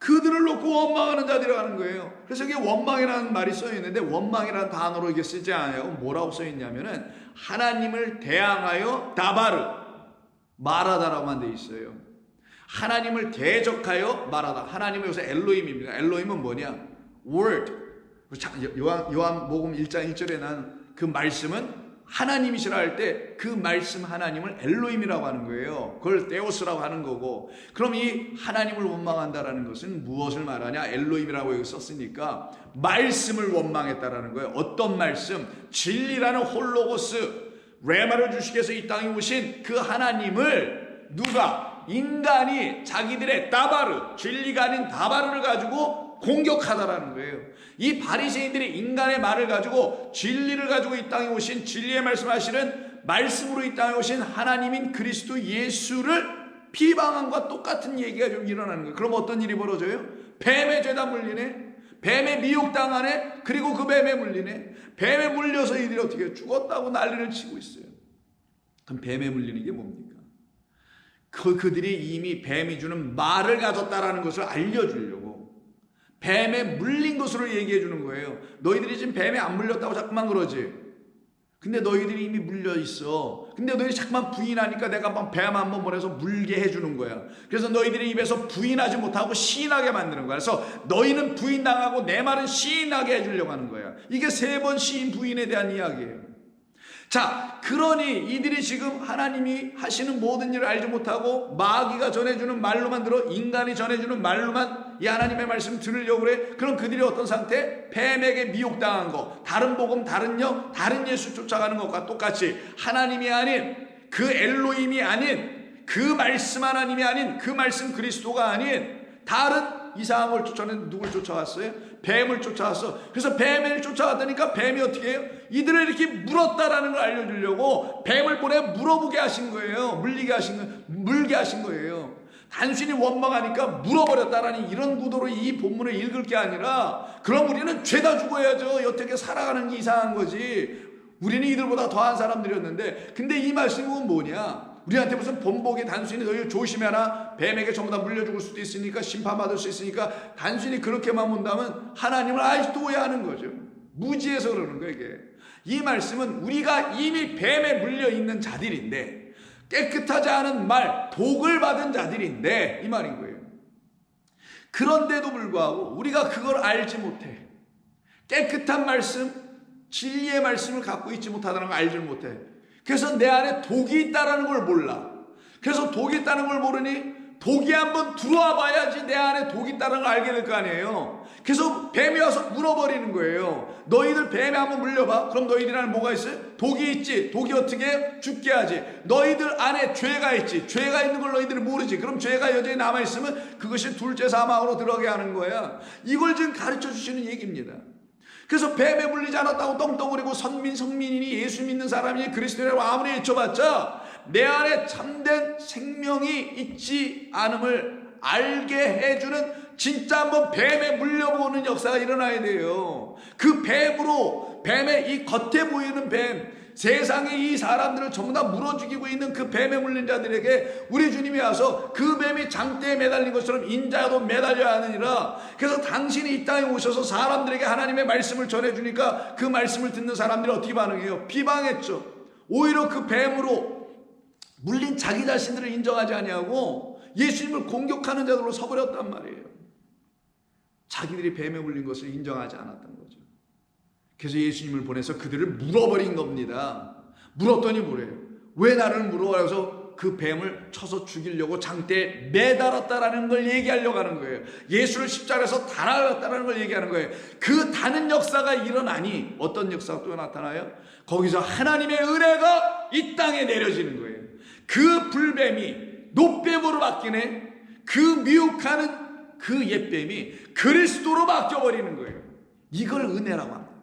그들을 놓고 원망하는 자들이라는 거예요. 그래서 이게 원망이라는 말이 써 있는데 원망이라는 단어로 이게 쓰지 않아요. 뭐라고 써 있냐면은 하나님을 대항하여 다바르 말하다라고만 돼 있어요. 하나님을 대적하여 말하다. 하나님은 요새 엘로힘입니다. 엘로힘은 뭐냐? word. 요한복음 1장 1절에 난 그 말씀은 하나님이시라 할 때 그 말씀 하나님을 엘로힘이라고 하는 거예요. 그걸 데오스라고 하는 거고, 그럼 이 하나님을 원망한다라는 것은 무엇을 말하냐? 엘로힘이라고 여기 썼으니까 말씀을 원망했다라는 거예요. 어떤 말씀? 진리라는 홀로고스, 레마를 주시기 위해서 이 땅에 오신 그 하나님을 누가? 인간이 자기들의 다바르, 진리가 아닌 다바르를 가지고 공격하다라는 거예요. 이 바리새인들이 인간의 말을 가지고 진리를 가지고 이 땅에 오신, 진리의 말씀하시는 말씀으로 이 땅에 오신 하나님인 그리스도 예수를 비방함과 똑같은 얘기가 좀 일어나는 거예요. 그럼 어떤 일이 벌어져요? 뱀의 죄다 물리네, 뱀의 미혹당하네, 그리고 그 뱀에 물리네. 뱀에 물려서 이들이 어떻게 죽었다고 난리를 치고 있어요. 그럼 뱀에 물리는 게 뭡니까? 그들이 이미 뱀이 주는 말을 가졌다라는 것을 알려주려고 뱀에 물린 것으로 얘기해 주는 거예요. 너희들이 지금 뱀에 안 물렸다고 자꾸만 그러지. 근데 너희들이 이미 물려 있어. 근데 너희들이 자꾸만 부인하니까 내가 한번 뱀 한번 보내서 물게 해주는 거야. 그래서 너희들이 입에서 부인하지 못하고 시인하게 만드는 거야. 그래서 너희는 부인당하고 내 말은 시인하게 해주려고 하는 거야. 이게 3번 시인 부인에 대한 이야기예요. 자, 그러니 이들이 지금 하나님이 하시는 모든 일을 알지 못하고 마귀가 전해주는 말로만 들어, 인간이 전해주는 말로만 이 하나님의 말씀 들으려고 그래. 그럼 그들이 어떤 상태? 뱀에게 미혹당한 거, 다른 복음, 다른 영, 다른 예수 쫓아가는 것과 똑같이 하나님이 아닌, 그 엘로힘이 아닌, 그 말씀 하나님이 아닌, 그 말씀 그리스도가 아닌 다른 이상한 걸 쫓아내는, 누굴 쫓아왔어요? 뱀을 쫓아왔어. 그래서 뱀을 쫓아왔다니까 뱀이 어떻게 해요? 이들을 이렇게 물었다라는 걸 알려주려고 뱀을 보내 물어보게 하신 거예요. 물리게 하신 거예요. 물게 하신 거예요. 단순히 원망하니까 물어버렸다라는 이런 구도로 이 본문을 읽을 게 아니라, 그럼 우리는 죄다 죽어야죠. 어떻게 살아가는 게 이상한 거지. 우리는 이들보다 더한 사람들이었는데, 근데 이 말씀은 뭐냐? 우리한테 무슨 본보기, 단순히 너희 조심해라, 뱀에게 전부 다 물려 죽을 수도 있으니까, 심판받을 수 있으니까, 단순히 그렇게만 본다면 하나님을 아직도 오해하는 거죠. 무지해서 그러는 거예요. 이게 이 말씀은 우리가 이미 뱀에 물려 있는 자들인데, 깨끗하지 않은 말, 복을 받은 자들인데 이 말인 거예요. 그런데도 불구하고 우리가 그걸 알지 못해. 깨끗한 말씀, 진리의 말씀을 갖고 있지 못하다는 걸 알지 못해. 그래서 내 안에 독이 있다는 걸 몰라. 그래서 독이 있다는 걸 모르니 독이 한번 들어와 봐야지 내 안에 독이 있다는 걸 알게 될 거 아니에요. 그래서 뱀이 와서 물어버리는 거예요. 너희들 뱀에 한번 물려봐. 그럼 너희들 안에 뭐가 있어요? 독이 있지. 독이 어떻게 해? 죽게 하지. 너희들 안에 죄가 있지. 죄가 있는 걸 너희들이 모르지. 그럼 죄가 여전히 남아있으면 그것이 둘째 사망으로 들어가게 하는 거야. 이걸 지금 가르쳐 주시는 얘기입니다. 그래서 뱀에 물리지 않았다고 떵떵거리고 성민이니 예수 믿는 사람이니 그리스도라고 아무리 외쳐봤자 내 안에 참된 생명이 있지 않음을 알게 해주는, 진짜 한번 뱀에 물려보는 역사가 일어나야 돼요. 그 뱀으로, 뱀의 이 겉에 보이는 뱀, 세상에 이 사람들을 전부 다 물어 죽이고 있는 그 뱀에 물린 자들에게 우리 주님이 와서 그 뱀이 장대에 매달린 것처럼 인자도 매달려야 하느니라. 그래서 당신이 이 땅에 오셔서 사람들에게 하나님의 말씀을 전해주니까 그 말씀을 듣는 사람들이 어떻게 반응해요? 비방했죠. 오히려 그 뱀으로 물린 자기 자신들을 인정하지 아니하고 예수님을 공격하는 자들로 서버렸단 말이에요. 자기들이 뱀에 물린 것을 인정하지 않았던 거죠. 그래서 예수님을 보내서 그들을 물어버린 겁니다. 물었더니 뭐래요? 왜 나를 물어봐서 그 뱀을 쳐서 죽이려고 장대에 매달았다라는 걸 얘기하려고 하는 거예요. 예수를 십자가에서 달았다라는 걸 얘기하는 거예요. 그 다는 역사가 일어나니 어떤 역사가 또 나타나요? 거기서 하나님의 은혜가 이 땅에 내려지는 거예요. 그 불뱀이 노뱀으로 바뀌네. 그 미혹하는 그 옛뱀이 그리스도로 바뀌어버리는 거예요. 이걸 은혜라고 합니다.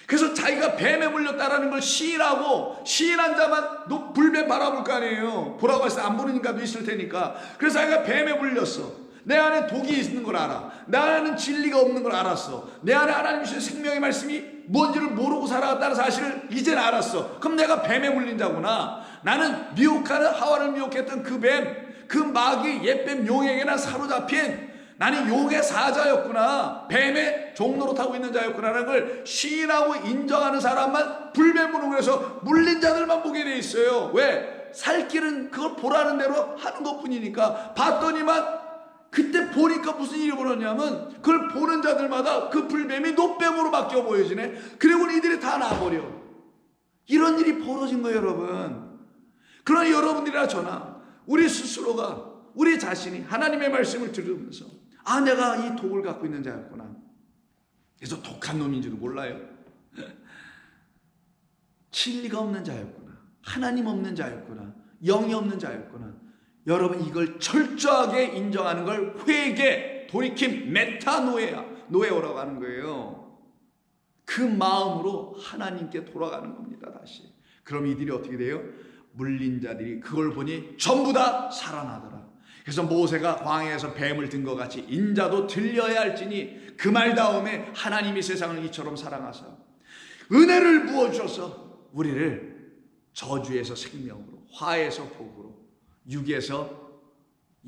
그래서 자기가 뱀에 물렸다라는 걸 시인하고, 시인한 자만 불뱀 바라볼 거 아니에요. 보라고 해서 안 보니까도 있을 테니까. 그래서 자기가 뱀에 물렸어. 내 안에 독이 있는 걸 알아. 내 안에는 진리가 없는 걸 알았어. 내 안에 하나님 주신 생명의 말씀이 뭔지를 모르고 살아갔다는 사실을 이젠 알았어. 그럼 내가 뱀에 물린 자구나. 나는 미혹하는, 하와를 미혹했던 그 뱀, 그 마귀 옛뱀 용에게나 사로잡힌 나는 용의 사자였구나, 뱀의 종로로 타고 있는 자였구나라는 걸 시인하고 인정하는 사람만 불뱀으로 그래서 물린 자들만 보게 돼 있어요. 왜? 살 길은 그걸 보라는 대로 하는 것뿐이니까. 봤더니만 그때 보니까 무슨 일이 벌어졌냐면 그걸 보는 자들마다 그 불뱀이 노뱀으로 바뀌어 보여지네. 그리고 이들이 다 나버려. 이런 일이 벌어진 거예요, 여러분. 그러니 여러분들이나 저나 우리 스스로가, 우리 자신이 하나님의 말씀을 들으면서 내가 이 독을 갖고 있는 자였구나. 그래서 독한 놈인지도 몰라요. 진리가 없는 자였구나, 하나님 없는 자였구나, 영이 없는 자였구나. 여러분, 이걸 철저하게 인정하는 걸 회개, 돌이킴, 메타노에오라고 하는 거예요. 그 마음으로 하나님께 돌아가는 겁니다, 다시. 그럼 이들이 어떻게 돼요? 물린 자들이 그걸 보니 전부 다 살아나더라. 그래서 모세가 광야에서 뱀을 든 것 같이 인자도 들려야 할지니, 그 말 다음에 하나님이 세상을 이처럼 사랑하사 은혜를 부어주셔서 우리를 저주에서 생명으로, 화에서 복으로, 육에서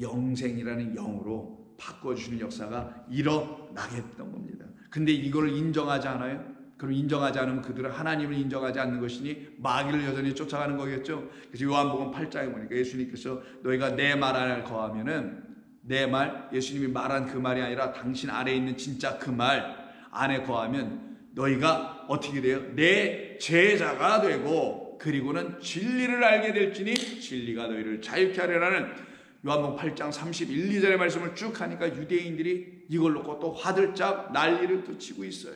영생이라는 영으로 바꿔주시는 역사가 일어나게 했던 겁니다. 근데 이걸 인정하지 않아요? 그럼 인정하지 않으면 그들은 하나님을 인정하지 않는 것이니 마귀를 여전히 쫓아가는 거겠죠. 그래서 요한복음 8장에 보니까 예수님께서 너희가 내 말 안에 거하면은, 내 말, 예수님이 말한 그 말이 아니라 당신 안에 있는 진짜 그 말 안에 거하면 너희가 어떻게 돼요? 내 제자가 되고, 그리고는 진리를 알게 될지니 진리가 너희를 자유케 하리라는 요한복음 8장 31, 2절의 말씀을 쭉 하니까 유대인들이 이걸 놓고 또 화들짝 난리를 또 치고 있어요.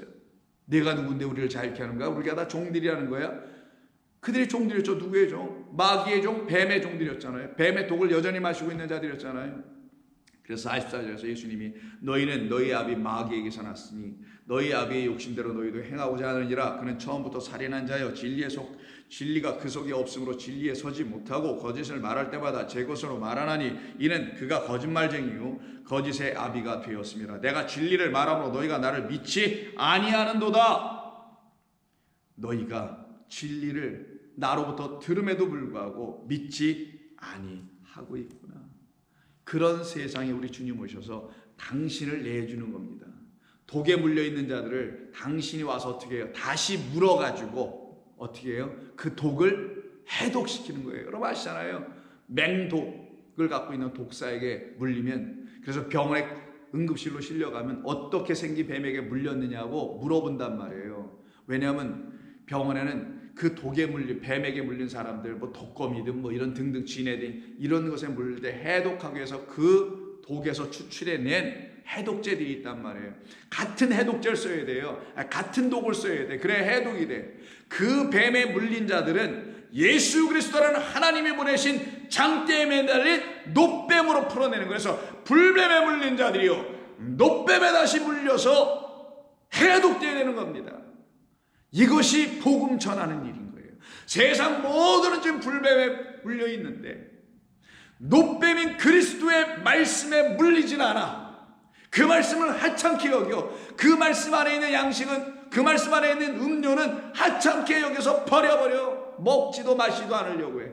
내가 누군데 우리를 자유케 하는 거야? 우리가 다 종들이라는 거야? 그들이 종들이었죠. 누구의 종? 마귀의 종, 뱀의 종들이었잖아요. 뱀의 독을 여전히 마시고 있는 자들이었잖아요. 그래서 44절에서 예수님이 너희는 너희 아비 마귀에게서 났으니 너희 아비의 욕심대로 너희도 행하고자 하느니라. 그는 처음부터 살인한 자여 진리가 그 속에 없으므로 진리에 서지 못하고 거짓을 말할 때마다 제 것으로 말하나니 이는 그가 거짓말쟁이요 거짓의 아비가 되었습니다. 내가 진리를 말함으로 너희가 나를 믿지 아니하는도다. 너희가 진리를 나로부터 들음에도 불구하고 믿지 아니하고 있구나. 그런 세상에 우리 주님 오셔서 당신을 내주는 겁니다. 독에 물려있는 자들을 당신이 와서 어떻게 해요? 다시 물어가지고 어떻게 해요? 그 독을 해독시키는 거예요. 여러분 아시잖아요. 맹독을 갖고 있는 독사에게 물리면, 그래서 병원에 응급실로 실려가면 어떻게 생긴 뱀에게 물렸느냐고 물어본단 말이에요. 왜냐하면 병원에는 그 독에 물린, 뱀에게 물린 사람들, 뭐 독거미든 뭐 이런 등등 진해등 이런 것에 물릴 때 해독하기 위해서 그 독에서 추출해낸 해독제들이 있단 말이에요. 같은 해독제를 써야 돼요. 같은 독을 써야 돼. 그래 해독이 돼. 그 뱀에 물린 자들은 예수 그리스도라는 하나님이 보내신 장대에 매달린 노뱀으로 풀어내는 거예요. 그래서 불뱀에 물린 자들이요 노뱀에 다시 물려서 해독되어야 되는 겁니다. 이것이 복음 전하는 일인 거예요. 세상 모두는 지금 불뱀에 물려 있는데 노뱀인 그리스도의 말씀에 물리진 않아. 그 말씀을 하찮게 여겨. 그 말씀 안에 있는 양식은, 그 말씀 안에 있는 음료는 하찮게 여겨서 버려버려. 먹지도 마시도 않으려고 해.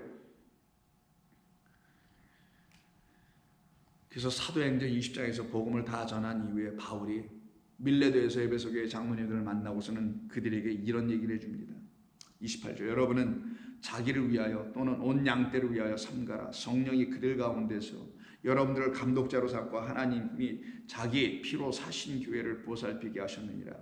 그래서 사도행전 20장에서 복음을 다 전한 이후에 바울이 밀레도에서 에베소 교회 장로님들을 만나고서는 그들에게 이런 얘기를 해줍니다. 28절 여러분은 자기를 위하여 또는 온 양떼를 위하여 삼가라. 성령이 그들 가운데서 여러분들을 감독자로 삼고 하나님이 자기 피로 사신 교회를 보살피게 하셨느니라.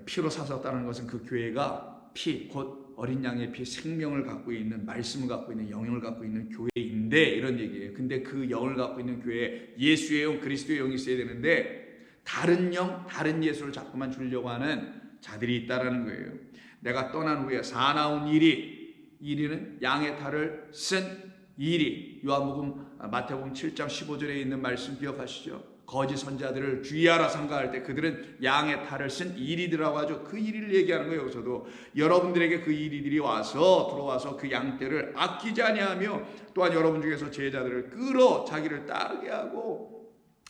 피로 사셨다는 것은 그 교회가 피, 곧 어린 양의 피, 생명을 갖고 있는, 말씀을 갖고 있는, 영을 갖고 있는 교회인데 이런 얘기예요. 근데 그 영을 갖고 있는 교회에 예수의 영, 그리스도의 영이 있어야 되는데 다른 영, 다른 예수를 자꾸만 주려고 하는 자들이 있다라는 거예요. 내가 떠난 후에 사나운 이리는 양의 탈을 쓴 이리, 마태복음 7장 15절에 있는 말씀 기억하시죠? 거짓 선자들을 주의하라 삼가할 때 그들은 양의 탈을 쓴 이리들이라고 하죠. 그 이리를 얘기하는 거예요. 여기서도 여러분들에게 그 이리들이 들어와서 그 양떼를 아끼지 아니하며 또한 여러분 중에서 제자들을 끌어 자기를 따르게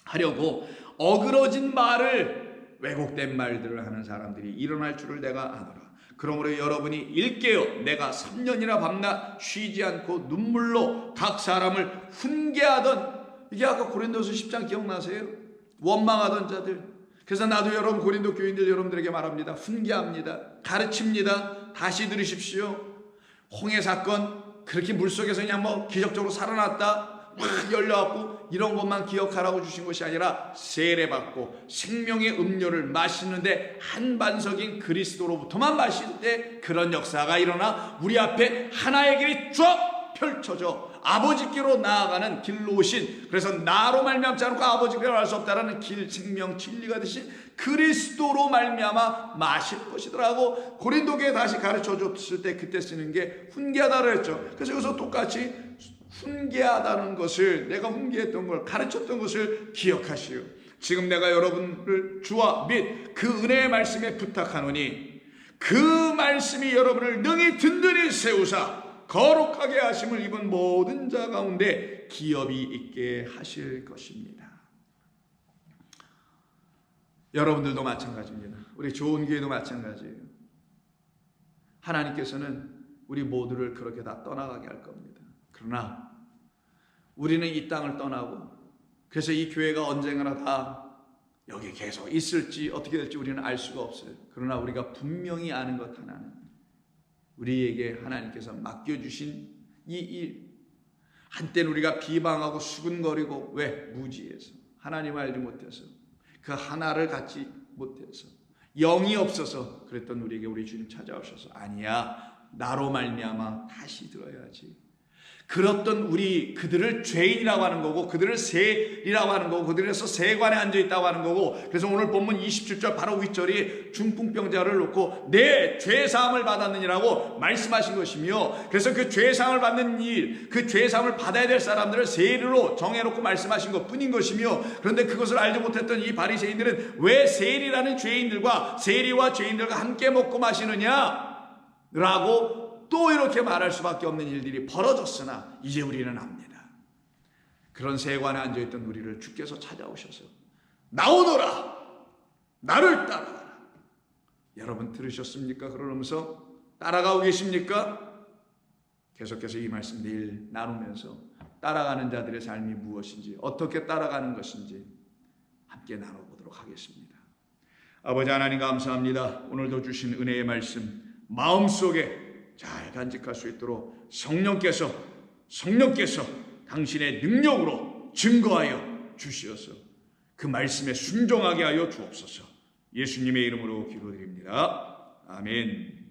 하려고 어그러진 말을, 왜곡된 말들을 하는 사람들이 일어날 줄을 내가 아노라. 그러므로 여러분이 일깨어 내가 3년이나 밤낮 쉬지 않고 눈물로 각 사람을 훈계하던, 이게 아까 고린도서 10장 기억나세요? 원망하던 자들. 그래서 나도 여러분 고린도 교인들 여러분들에게 말합니다. 훈계합니다. 가르칩니다. 다시 들으십시오. 홍해 사건 그렇게 물속에서 그냥 뭐 기적적으로 살아났다 막 열려갖고 이런 것만 기억하라고 주신 것이 아니라 세례받고 생명의 음료를 마시는데 한 반석인 그리스도로부터만 마실 때 그런 역사가 일어나 우리 앞에 하나의 길이 쫙 펼쳐져 아버지께로 나아가는 길로 오신, 그래서 나로 말미암지 않고 아버지께로 갈 수 없다라는 길, 생명, 진리가 되신 그리스도로 말미암아 마실 것이더라고 고린도교에 다시 가르쳐 줬을 때 그때 쓰는 게 훈계하다고 했죠. 그래서 여기서 똑같이 훈계하다는 것을, 내가 훈계했던 걸, 가르쳤던 것을 기억하시오. 지금 내가 여러분을 주와 및 그 은혜의 말씀에 부탁하노니 그 말씀이 여러분을 능히 든든히 세우사 거룩하게 하심을 입은 모든 자 가운데 기업이 있게 하실 것입니다. 여러분들도 마찬가지입니다. 우리 좋은 교회도 마찬가지예요. 하나님께서는 우리 모두를 그렇게 다 떠나가게 할 겁니다. 그러나 우리는 이 땅을 떠나고, 그래서 이 교회가 언젠가나 다 여기 계속 있을지 어떻게 될지 우리는 알 수가 없어요. 그러나 우리가 분명히 아는 것 하나는, 우리에게 하나님께서 맡겨주신 이 일, 한때는 우리가 비방하고 수근거리고, 왜? 무지해서, 하나님 알지 못해서, 그 하나를 갖지 못해서, 영이 없어서 그랬던 우리에게 우리 주님 찾아오셔서, 아니야, 나로 말미암아 다시 들어야지. 그렇던 우리, 그들을 죄인이라고 하는 거고, 그들을 세리라고 하는 거고, 그들에서 세관에 앉아있다고 하는 거고, 그래서 오늘 본문 27절 바로 윗절이 중풍병자를 놓고 내 죄사함을 받았느니라고 말씀하신 것이며, 그래서 그 죄사함을 받는 일, 그 죄사함을 받아야 될 사람들을 세리로 정해놓고 말씀하신 것 뿐인 것이며, 그런데 그것을 알지 못했던 이 바리새인들은 왜 세리라는 죄인들과, 세리와 죄인들과 함께 먹고 마시느냐 라고 또 이렇게 말할 수밖에 없는 일들이 벌어졌으나 이제 우리는 압니다. 그런 세관에 앉아있던 우리를 주께서 찾아오셔서 나오너라, 나를 따라가라. 여러분 들으셨습니까? 그러면서 따라가고 계십니까? 계속해서 이 말씀 내일 나누면서 따라가는 자들의 삶이 무엇인지, 어떻게 따라가는 것인지 함께 나눠보도록 하겠습니다. 아버지 하나님 감사합니다. 오늘도 주신 은혜의 말씀 마음속에 잘 간직할 수 있도록 성령께서 당신의 능력으로 증거하여 주시어서 그 말씀에 순종하게 하여 주옵소서. 예수님의 이름으로 기도드립니다. 아멘.